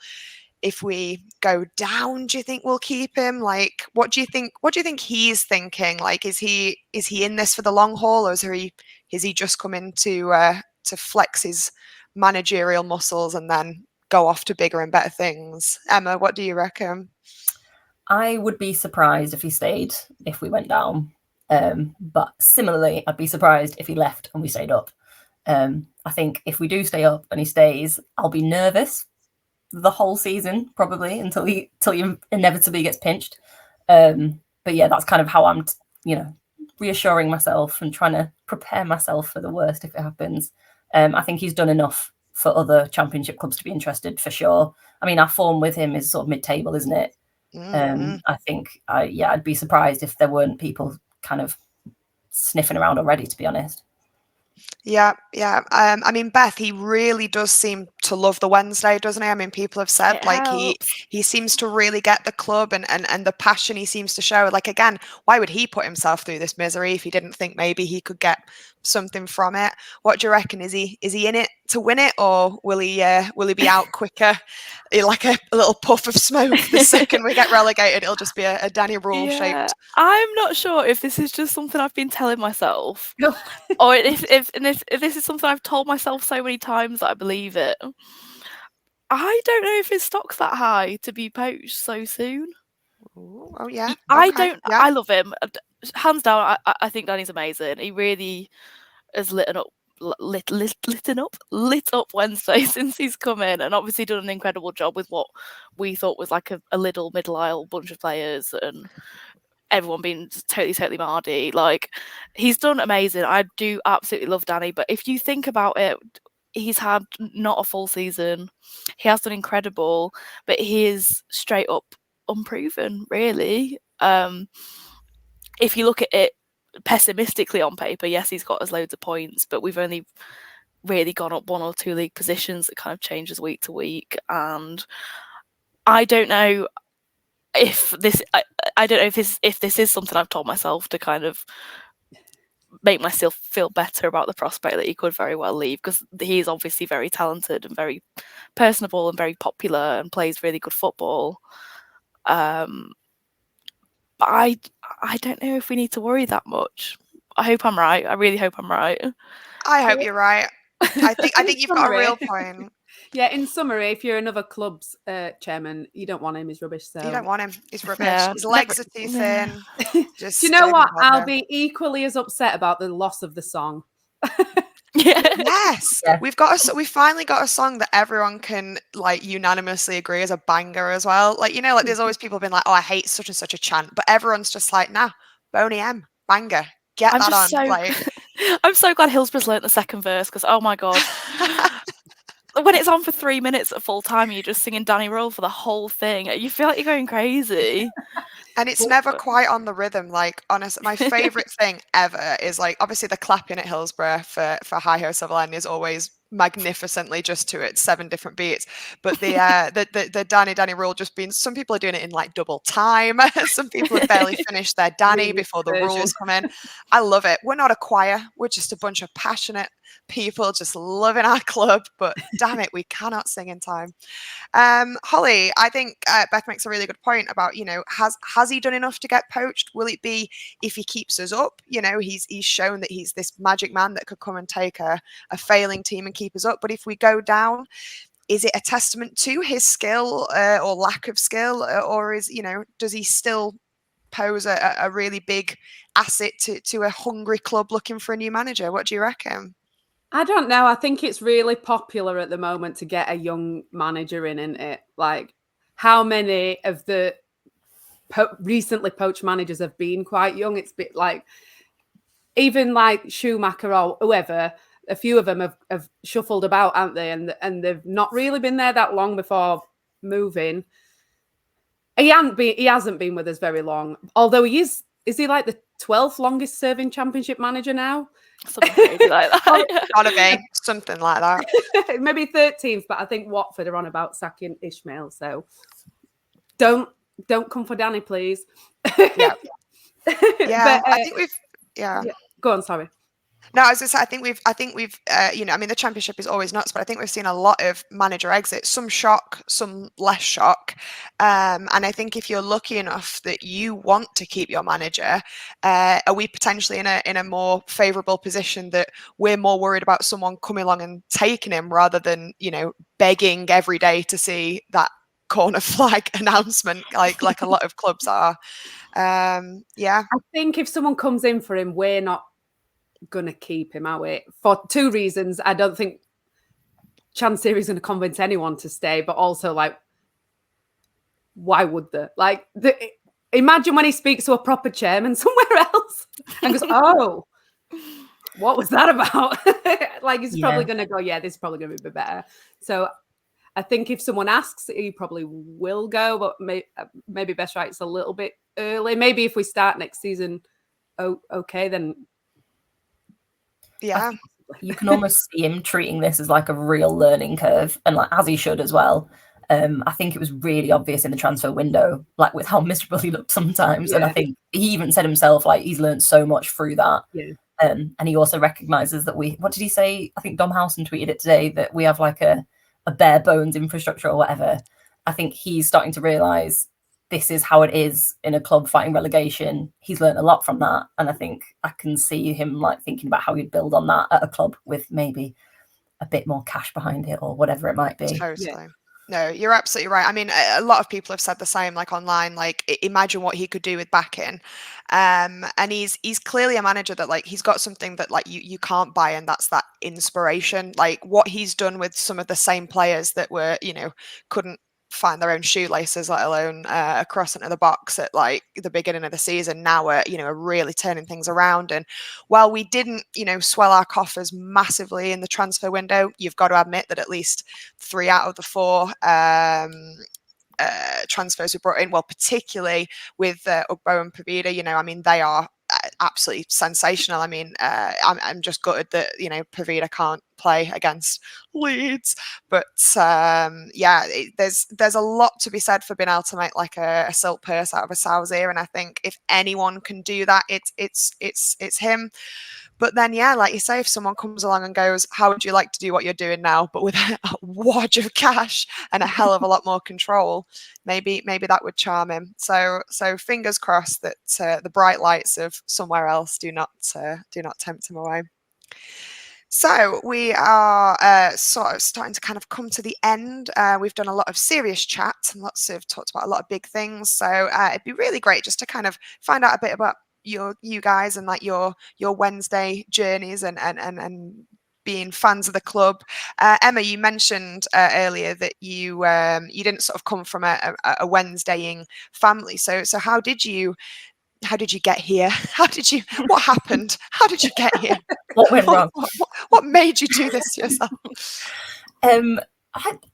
If we go down, do you think we'll keep him? Like, what do you think he's thinking? Like, is he in this for the long haul, or is he just coming to flex his managerial muscles and then go off to bigger and better things? Emma, what do you reckon? I would be surprised if he stayed if we went down. But similarly, I'd be surprised if he left and we stayed up. I think if we do stay up and he stays, I'll be nervous the whole season, probably, until he inevitably gets pinched. But yeah, that's kind of how I'm, reassuring myself and trying to prepare myself for the worst if it happens. I think he's done enough for other championship clubs to be interested, for sure. I mean, our form with him is sort of mid-table, isn't it? I think, I'd be surprised if there weren't people kind of sniffing around already, to be honest. Yeah. I mean, Beth, he really does seem to love the Wednesday, doesn't he? I mean, people have said he seems to really get the club and the passion he seems to show. Like, again, why would he put himself through this misery if he didn't think maybe he could get something from it? What do you reckon? Is he in it to win it, or will he be out quicker, like a little puff of smoke the second we get relegated? It'll just be a Danny Rule shaped. I'm not sure if this is just something I've been telling myself, or if this is something I've told myself so many times that I believe it. I don't know if his stock's that high to be poached so soon. Ooh, oh yeah, I don't. Yeah. I love him, hands down. I think Danny's amazing. He really has lit up Wednesday since he's come in, and obviously done an incredible job with what we thought was like a little middle aisle bunch of players, and everyone being totally mardy. Like, he's done amazing. I do absolutely love Danny, but if you think about it, he's had not a full season. He has done incredible, but he is straight up unproven, really. If you look at it pessimistically on paper, yes, he's got us loads of points, but we've only really gone up 1 or 2 league positions. That kind of changes week to week, and I don't know if this. I don't know if this is something I've told myself to kind of make myself feel better about the prospect that he could very well leave, because he is obviously very talented and very personable and very popular and plays really good football. But I don't know if we need to worry that much. I hope I'm right. I really hope I'm right. I hope you're right. I think you've got a real point. Yeah, in summary, if you're another club's chairman, you don't want him. He's rubbish. So you don't want him. He's rubbish. His legs are too thin. Do you know what? I'll be equally as upset about the loss of the song. Yes, yeah. We finally got a song that everyone can like unanimously agree is a banger as well. Like, like there's always people been like, oh, I hate such and such a chant, but everyone's just like, nah, Boney M, banger, get that on. I'm so glad Hillsborough's learnt the second verse, because oh my god. When it's on for 3 minutes at full time, you're just singing Danny Rule for the whole thing. You feel like you're going crazy. And it's never quite on the rhythm. Like, honestly, my favourite thing ever is like, obviously the clapping at Hillsborough for Hi Ho Sutherland is always magnificently just to it, 7 different beats. But the Danny Rule just being, some people are doing it in like double time. Some people have barely finished their Danny before the rules come in. I love it. We're not a choir. We're just a bunch of passionate people just loving our club, but damn it, we cannot sing in time. Hollie, I think Beth makes a really good point about, has has he done enough to get poached? Will it be if he keeps us up? You know, he's shown that he's this magic man that could come and take a failing team and keep us up. But if we go down, is it a testament to his skill or lack of skill, or is, you know, does he still pose a really big asset to a hungry club looking for a new manager? What do you reckon? I don't know. I think it's really popular at the moment to get a young manager in, isn't it? Like, how many of the recently poached managers have been quite young? It's a bit like, even like Schumacher or whoever, a few of them have shuffled about, haven't they? And they've not really been there that long before moving. He hasn't been with us very long. Although is he like the 12th longest serving Championship manager now? Something crazy like that. Gotta be something like that. Maybe 13th, but I think Watford are on about sacking Ishmael. So don't come for Danny, please. Yeah. But, I think we've go on, sorry. No, I was just, I think we've, you know, I mean, the Championship is always nuts, but I think we've seen a lot of manager exits, some shock, some less shock. And I think if you're lucky enough that you want to keep your manager, are we potentially in a more favourable position that we're more worried about someone coming along and taking him rather than, you know, begging every day to see that corner flag announcement like a lot of clubs are. I think if someone comes in for him, we're not gonna keep him, are we? For two reasons. I don't think Chansiri is going to convince anyone to stay, but also, like, why would they? Like, imagine when he speaks to a proper chairman somewhere else and goes, "Oh, what was that about?" Like, he's probably going to go, "Yeah, this is probably going to be better." So I think if someone asks, he probably will go, but maybe best right, it's a little bit early. Maybe if we start next season, okay, then. Yeah, you can almost see him treating this as like a real learning curve, and like as he should as well. I think it was really obvious in the transfer window, like with how miserable he looked sometimes. And I think he even said himself, like, he's learned so much through that. And he also recognises that what did he say? I think Dom Howson tweeted it today, that we have like a bare bones infrastructure or whatever. I think he's starting to realise this is how it is in a club fighting relegation. He's learned a lot from that. And I think I can see him like thinking about how he'd build on that at a club with maybe a bit more cash behind it or whatever it might be. Totally. No, you're absolutely right. I mean, a lot of people have said the same, like online, like imagine what he could do with backing. And he's clearly a manager that, like, he's got something that, like, you can't buy, and that's that inspiration. Like what he's done with some of the same players that were, you know, couldn't find their own shoelaces, let alone across into the box at like the beginning of the season. Now we're, you know, are really turning things around. And while we didn't, you know, swell our coffers massively in the transfer window, you've got to admit that at least 3 out of the 4 transfers we brought in, well, particularly with Ugbo and Pavida, you know, I mean, they are absolutely sensational. I mean, I'm just gutted that, you know, Pavida can't play against Leeds, but there's a lot to be said for being able to make like a silk purse out of a sow's ear, and I think if anyone can do that, it's him. But then, yeah, like you say, if someone comes along and goes, "How would you like to do what you're doing now, but with a wad of cash and a hell of a lot more control," maybe that would charm him. So fingers crossed that the bright lights of somewhere else do not tempt him away. So we are sort of starting to kind of come to the end. We've done a lot of serious chat and talked about a lot of big things. So it'd be really great just to kind of find out a bit about you guys and like your Wednesday journeys and being fans of the club. Emma, you mentioned earlier that you didn't sort of come from a Wednesdaying family. So how did you get here? What happened? How did you get here? What went wrong? What made you do this to yourself?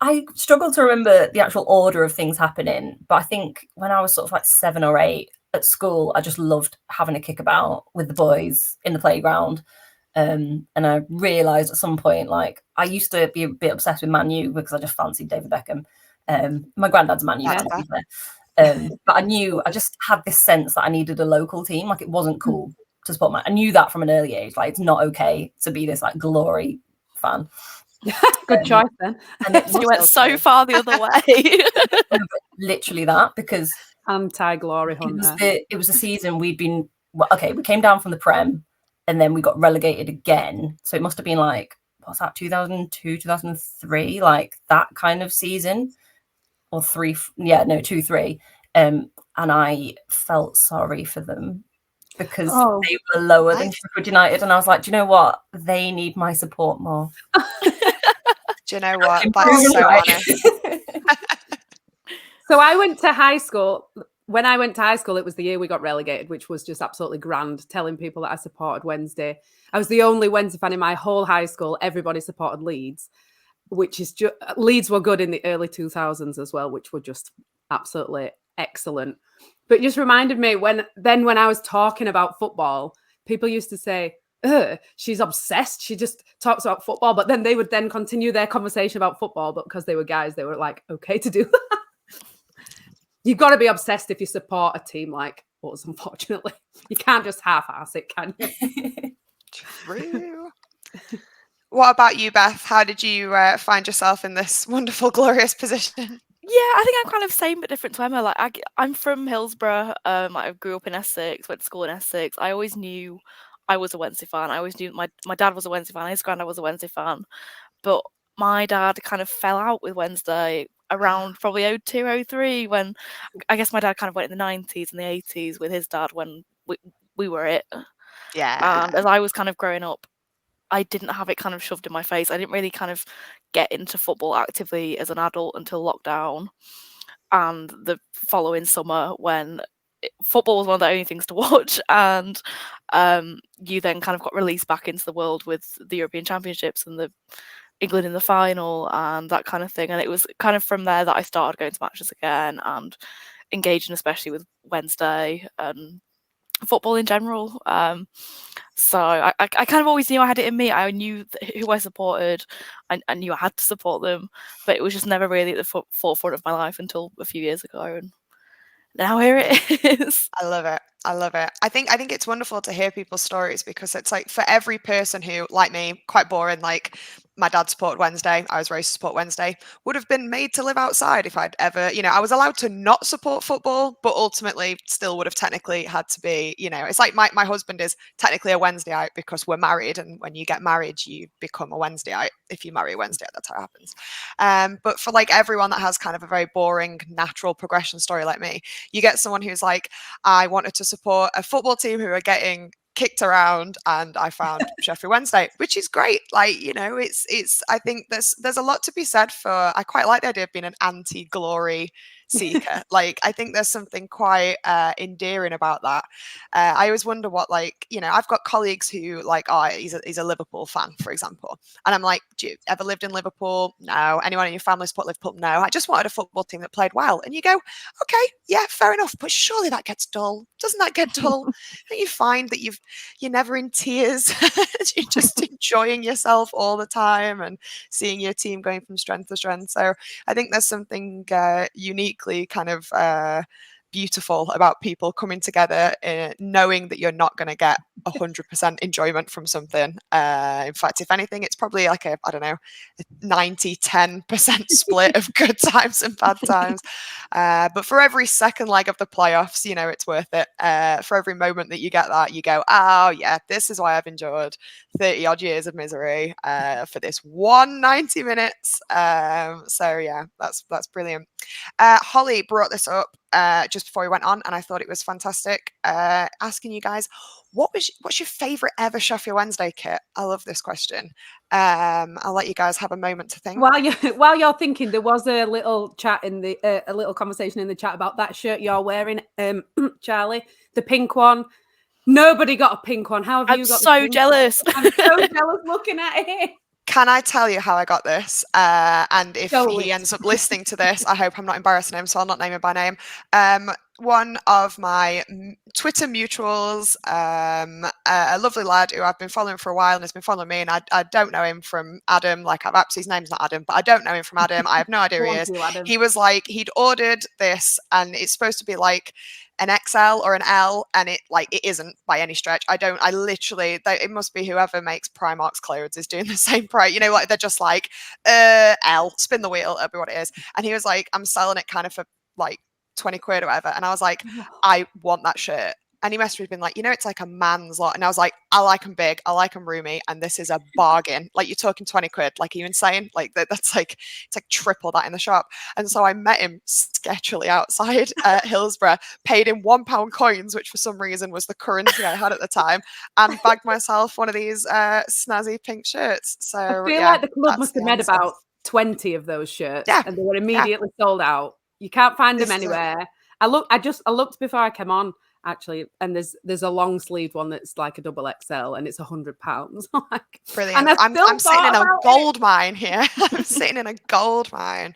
I struggle to remember the actual order of things happening, but I think when I was sort of like 7 or 8 at school, I just loved having a kickabout with the boys in the playground. And I realised at some point, like, I used to be a bit obsessed with Man U because I just fancied David Beckham. My granddad's Man U fan. But I just had this sense that I needed a local team. Like, it wasn't cool to support I knew that from an early age. Like, it's not okay to be this like glory fan. Good choice then. And you went so far the other way. Literally that, because Anti-glory hunter. It was a season we came down from the Prem and then we got relegated again. So it must have been like, what's that, 2002, 2003, like that kind of season. Or 2-3. And I felt sorry for them because they were lower than Sheffield United. And I was like, do you know what? They need my support more. Do you know what? That's so honest. So I went to high school. When I went to high school, it was the year we got relegated, which was just absolutely grand, telling people that I supported Wednesday. I was the only Wednesday fan in my whole high school. Everybody supported Leeds, which is just... Leeds were good in the early 2000s as well, which were just absolutely excellent. But it just reminded me when I was talking about football, people used to say, she's obsessed. She just talks about football. But then they would then continue their conversation about football. But because they were guys, they were like, okay to do that. You've got to be obsessed if you support a team like us, unfortunately. You can't just half-ass it, can you? True. What about you, Beth? How did you find yourself in this wonderful, glorious position? Yeah, I think I'm kind of same but different to Emma. Like I'm from Hillsborough. I grew up in Essex, went to school in Essex. I always knew I was a Wednesday fan. I always knew my dad was a Wednesday fan. His granddad was a Wednesday fan. But my dad kind of fell out with Wednesday around probably 02, 03 when I guess my dad kind of went in the 90s and the 80s with his dad when we were it. Yeah. And as I was kind of growing up, I didn't have it kind of shoved in my face. I didn't really kind of get into football actively as an adult until lockdown and the following summer when football was one of the only things to watch, and you then kind of got released back into the world with the European Championships and the England in the final and that kind of thing. And it was kind of from there that I started going to matches again and engaging especially with Wednesday and football in general. So I kind of always knew I had it in me. I knew who I supported. I knew I had to support them, but it was just never really at the forefront of my life until a few years ago. And now here it is. I love it. I love it. I think it's wonderful to hear people's stories because it's like for every person who, like me, quite boring, like my dad supported Wednesday, I was raised to support Wednesday, would have been made to live outside if I'd ever, I was allowed to not support football, but ultimately still would have technically had to be, it's like my husband is technically a Wednesdayite because we're married, and when you get married, you become a Wednesdayite. If you marry a Wednesdayite, that's how it happens. But for like everyone that has kind of a very boring, natural progression story like me, you get someone who's like, I wanted to support a football team who are getting kicked around, and I found Sheffield Wednesday, which is great. Like, it's I think there's a lot to be said for, I quite like the idea of being an anti-glory seeker. Like, I think there's something quite endearing about that. I always wonder what, like, I've got colleagues who like, he's a Liverpool fan, for example, and I'm like, do you ever lived in Liverpool? No. Anyone in your family support Liverpool? No. I just wanted a football team that played well. And you go, okay, yeah, fair enough, but surely that gets dull. Doesn't that get dull? Don't you find that you're never in tears? You're just enjoying yourself all the time and seeing your team going from strength to strength. So I think there's something uniquely kind of beautiful about people coming together, knowing that you're not going to get 100% enjoyment from something. In fact, if anything, it's probably like a 90-10% split of good times and bad times. But for every second leg of the playoffs, it's worth it. For every moment that you get that, you go, oh yeah, this is why I've endured 30 odd years of misery for this 190 minutes. So yeah, that's brilliant. Hollie brought this up just before we went on, and I thought it was fantastic. Asking you guys, what's your favourite ever Sheffield Wednesday kit? I love this question. I'll let you guys have a moment to think. While you're thinking, there was a little chat in the a little conversation in the chat about that shirt you're wearing, Charlie, the pink one. Nobody got a pink one. How have you got? I'm so jealous. I'm so jealous looking at it. Can I tell you how I got this? And if he ends up listening to this, I hope I'm not embarrassing him, so I'll not name him by name. One of my Twitter mutuals, a lovely lad who I've been following for a while and has been following me, and I don't know him from Adam. Like, his name's not Adam, but I don't know him from Adam. I have no idea who he is. He was like, he'd ordered this, and it's supposed to be like an XL or an L, and it isn't by any stretch. I literally, it must be whoever makes Primark's clothes is doing the same price. Like they're just like, L, spin the wheel, it'll be what it is. And he was like, I'm selling it kind of for like 20 quid or whatever. And I was like, I want that shirt. And he messaged me been like, it's like a man's lot. And I was like, I like them big, I like them roomy, and this is a bargain. Like, you're talking 20 quid. Like, are you insane? Like, that's like, it's like triple that in the shop. And so I met him sketchily outside Hillsborough, paid him £1 coins, which for some reason was the currency I had at the time, and bagged myself one of these snazzy pink shirts. So I feel like the club must have made about 20 of those shirts, and they were immediately sold out. You can't find them anywhere. I looked before I came on, actually, and there's a long sleeved one that's like a double XL, and it's £100. Like, brilliant. And I'm sitting in a gold mine here. I'm sitting in a gold mine.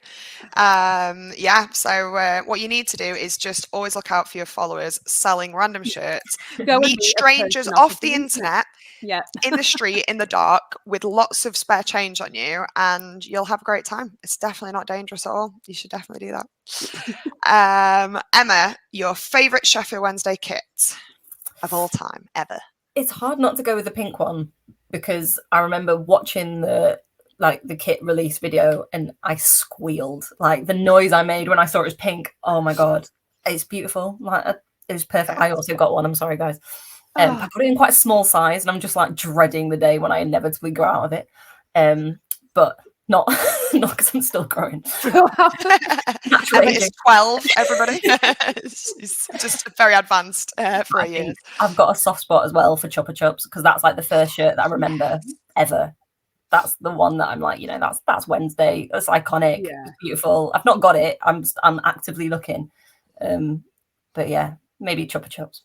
So what you need to do is just always look out for your followers selling random shirts. Meet strangers off the internet. In the street, in the dark, with lots of spare change on you, and you'll have a great time. It's definitely not dangerous at all. You should definitely do that. Emma, your favourite Sheffield Wednesday kit of all time, ever? It's hard not to go with the pink one, because I remember watching the kit release video and I squealed. Like, the noise I made when I saw it was pink. Oh my God, it's beautiful. Like, it was perfect. I also got one. I'm sorry, guys. I got it in quite a small size, and I'm just like dreading the day when I inevitably grow out of it. But not because I'm still growing. It's 12, everybody. It's just very advanced for a year. I've got a soft spot as well for Chupa Chups, because that's like the first shirt that I remember ever. That's the one that I'm like, that's Wednesday. It's iconic. It's beautiful. I've not got it. I'm actively looking. But yeah, maybe Chupa Chups.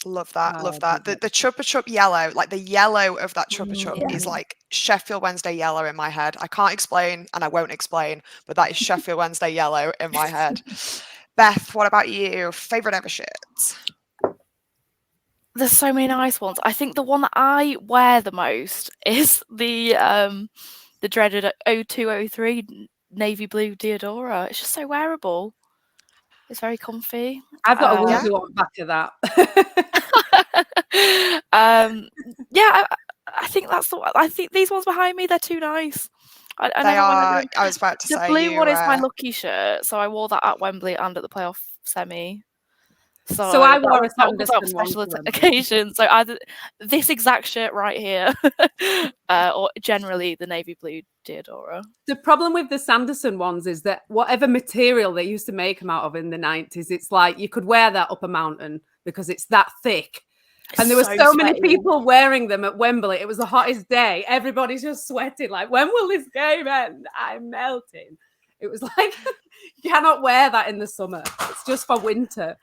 Love that. Love that. The Chupa Chup yellow, like the yellow of that Chupa Chup is like Sheffield Wednesday yellow in my head. I can't explain, and I won't explain, but that is Sheffield Wednesday yellow in my head. Beth, what about you? Favourite ever shirts? There's so many nice ones. I think the one that I wear the most is the dreaded 0203 navy blue Diodora. It's just so wearable. It's very comfy. I've got a Woolsey one back to that. I think that's the one. I think these ones behind me, they're too nice. I was about to say the blue one is my lucky shirt, so I wore that at Wembley and at the playoff semi. So I wore a Sanderson on special occasion. So either this exact shirt right here, or generally the navy blue Diodora. The problem with the Sanderson ones is that whatever material they used to make them out of in the 90s, it's like you could wear that up a mountain because it's that thick. And there were so many people wearing them at Wembley. It was the hottest day. Everybody's just sweating. Like, when will this game end? I'm melting. It was like, you cannot wear that in the summer. It's just for winter.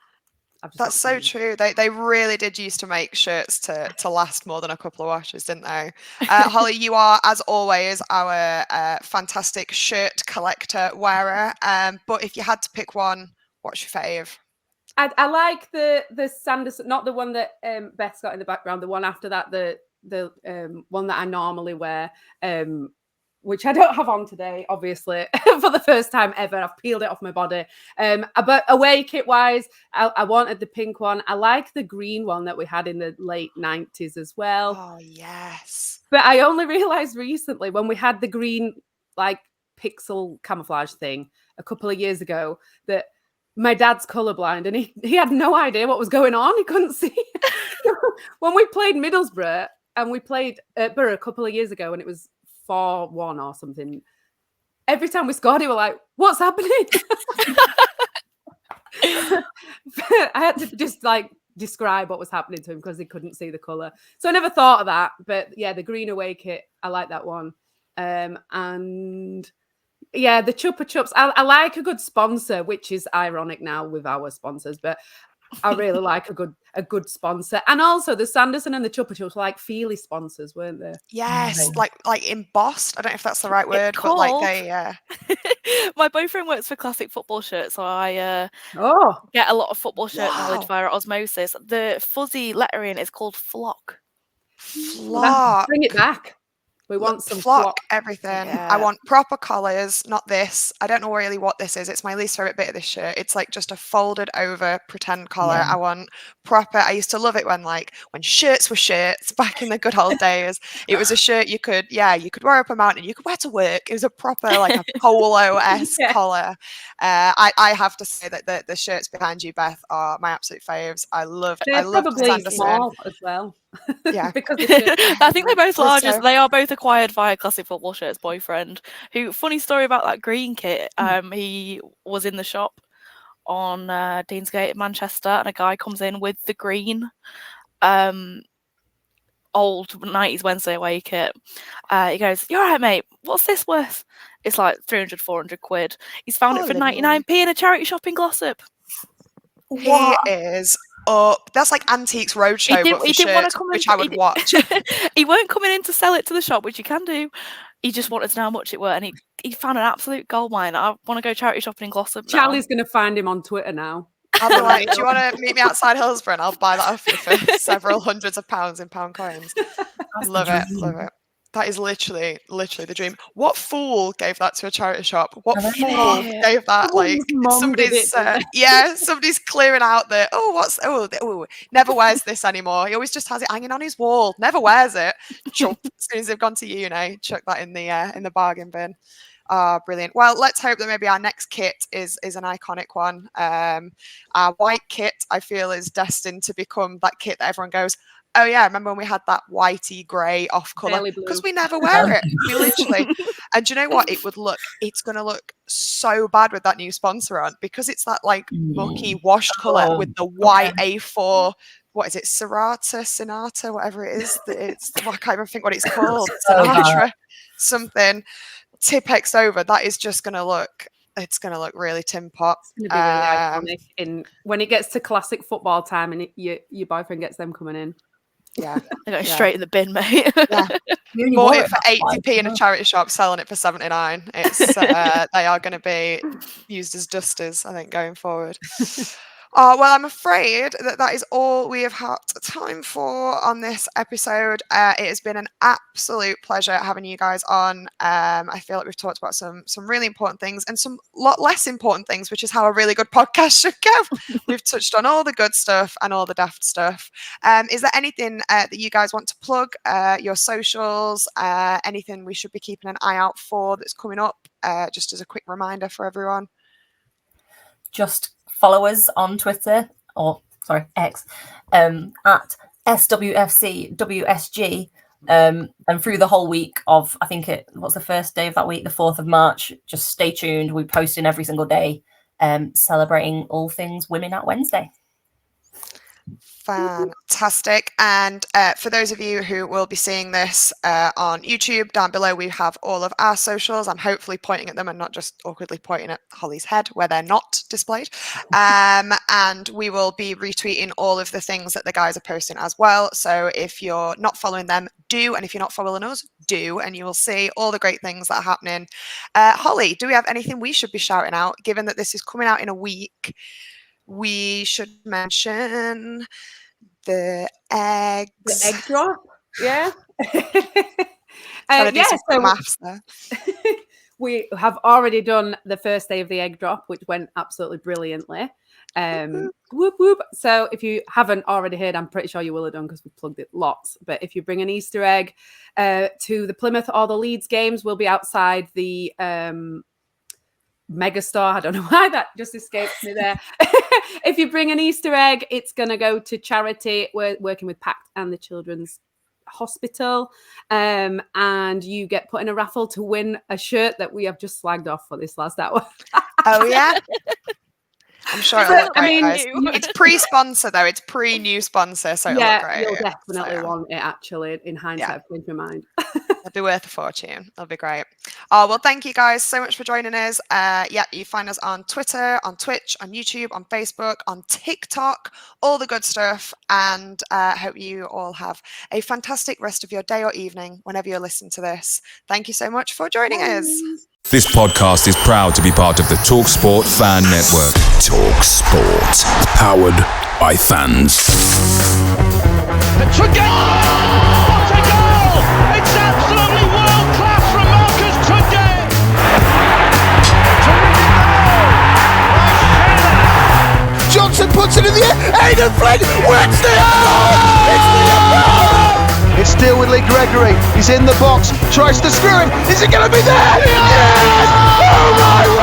That's so true. They really did used to make shirts to last more than a couple of washes, didn't they? Hollie, you are, as always, our fantastic shirt collector wearer. But if you had to pick one, what's your fave? I like the Sanderson, not the one that Beth's got in the background, the one after that, the one that I normally wear, which I don't have on today, obviously, for the first time ever. I've peeled it off my body. But away kit-wise, I wanted the pink one. I like the green one that we had in the late 90s as well. Oh, yes. But I only realised recently when we had the green, like, pixel camouflage thing a couple of years ago that my dad's colourblind, and he had no idea what was going on. He couldn't see. When we played Middlesbrough, and we played Borough a couple of years ago, and it was 4-1 or something. Every time we scored, he was like, "What's happening?" I had to just like describe what was happening to him because he couldn't see the colour. So I never thought of that. But yeah, the green away kit, I like that one. And yeah, the Chupa Chups. I like a good sponsor, which is ironic now with our sponsors, but I really like a good sponsor. And also the Sanderson and the Chupa Chups were like feely sponsors, weren't they? Yes, like embossed. I don't know if that's the right word, but like they My boyfriend works for Classic Football Shirts, so I get a lot of football shirt knowledge via osmosis. The fuzzy lettering is called Flock. Flock. Bring it back. We want some flock everything. Yeah. I want proper collars, not this. I don't know really what this is. It's my least favorite bit of this shirt. It's like just a folded over pretend collar. Yeah. I want proper. I used to love it when shirts were shirts back in the good old days. It was a shirt you could wear up a mountain. You could wear to work. It was a proper like a polo-esque collar. I have to say that the shirts behind you, Beth, are my absolute faves. I love probably small as well. Yeah, because I think they're both large. They are both acquired via Classic Football Shirts boyfriend. Who, funny story about that green kit. He was in the shop on Deansgate in Manchester, and a guy comes in with the green old 90s Wednesday away kit. He goes, "You're right, mate. What's this worth?" It's like 300, 400 quid. He's found it for 99p in a charity shop in Glossop. He is up. That's like Antiques Roadshow, but for shirts, which I would watch. He weren't coming in to sell it to the shop, which you can do. He just wanted to know how much it were, and he found an absolute gold mine. I want to go charity shopping in Glossop now. Charlie's going to find him on Twitter now. I'll be like, do you want to meet me outside Hillsborough and I'll buy that off you for several hundreds of pounds in pound coins. Love it. That is literally the dream. What fool gave that to a charity shop? What fool gave that? Like somebody's clearing out the never wears this anymore. He always just has it hanging on his wall. Never wears it. As soon as they've gone to uni, chuck that in the bargain bin. Brilliant. Well, let's hope that maybe our next kit is an iconic one. Our white kit, I feel, is destined to become that kit that everyone goes, "Oh yeah, I remember when we had that whitey grey off colour," because we never wear it. We literally. And do you know what? It's going to look so bad with that new sponsor on, because it's that like mucky washed colour with the white A4. What is it? Sonata, whatever it is. I can't even think what it's called. Sinatra, something. Tipex over. That is just going to look. It's going to look really tin pot. It's going to be really iconic when it gets to classic football time and your boyfriend gets them coming in. Yeah, they go straight in the bin, mate. Yeah, bought it for 80p in a charity shop, selling it for 79. It's they are going to be used as dusters, I think, going forward. Well, I'm afraid that is all we have had time for on this episode. It has been an absolute pleasure having you guys on. I feel like we've talked about some really important things and some lot less important things, which is how a really good podcast should go. We've touched on all the good stuff and all the daft stuff. Is there anything that you guys want to plug? Your socials? Anything we should be keeping an eye out for that's coming up? Just as a quick reminder for everyone. Just follow us on Twitter, X, at SWFCWSG. And through the whole week of, I think what's the first day of that week, the 4th of March, just stay tuned. We're posting every single day, celebrating all things Women at Wednesday. Fantastic. And for those of you who will be seeing this on YouTube, down below we have all of our socials. I'm hopefully pointing at them and not just awkwardly pointing at Hollie's head where they're not displayed. And we will be retweeting all of the things that the guys are posting as well. So if you're not following them, do. And if you're not following us, do. And you will see all the great things that are happening. Hollie, do we have anything we should be shouting out, given that this is coming out in a week? We should mention the eggs. The egg drop, yeah. So maths there. We have already done the first day of the egg drop, which went absolutely brilliantly. Whoop whoop. So if you haven't already heard, I'm pretty sure you will have done because we plugged it lots. But if you bring an Easter egg to the Plymouth or the Leeds games, we'll be outside the Megastore. I don't know why that just escaped me there. If you bring an Easter egg, it's going to go to charity. We're working with PACT and the Children's Hospital, and you get put in a raffle to win a shirt that we have just slagged off for this last hour. Oh yeah. I'm sure it'll look great, guys. It's pre-sponsor though. It's pre-new sponsor, so it'll look great. You'll definitely want it. Actually, in hindsight, I've changed my mind. It'll be worth a fortune. It'll be great. Well, thank you guys so much for joining us. You find us on Twitter, on Twitch, on YouTube, on Facebook, on TikTok, all the good stuff. And hope you all have a fantastic rest of your day or evening whenever you're listening to this. Thank you so much for joining us. This podcast is proud to be part of the TalkSport Fan Network. TalkSport. Powered by fans. What a goal! It's absolutely wonderful! Aiden Flynn wins the goal! It's the goal! It's still with Lee Gregory. He's in the box, tries to screw him. Is it going to be there? Yes! Oh my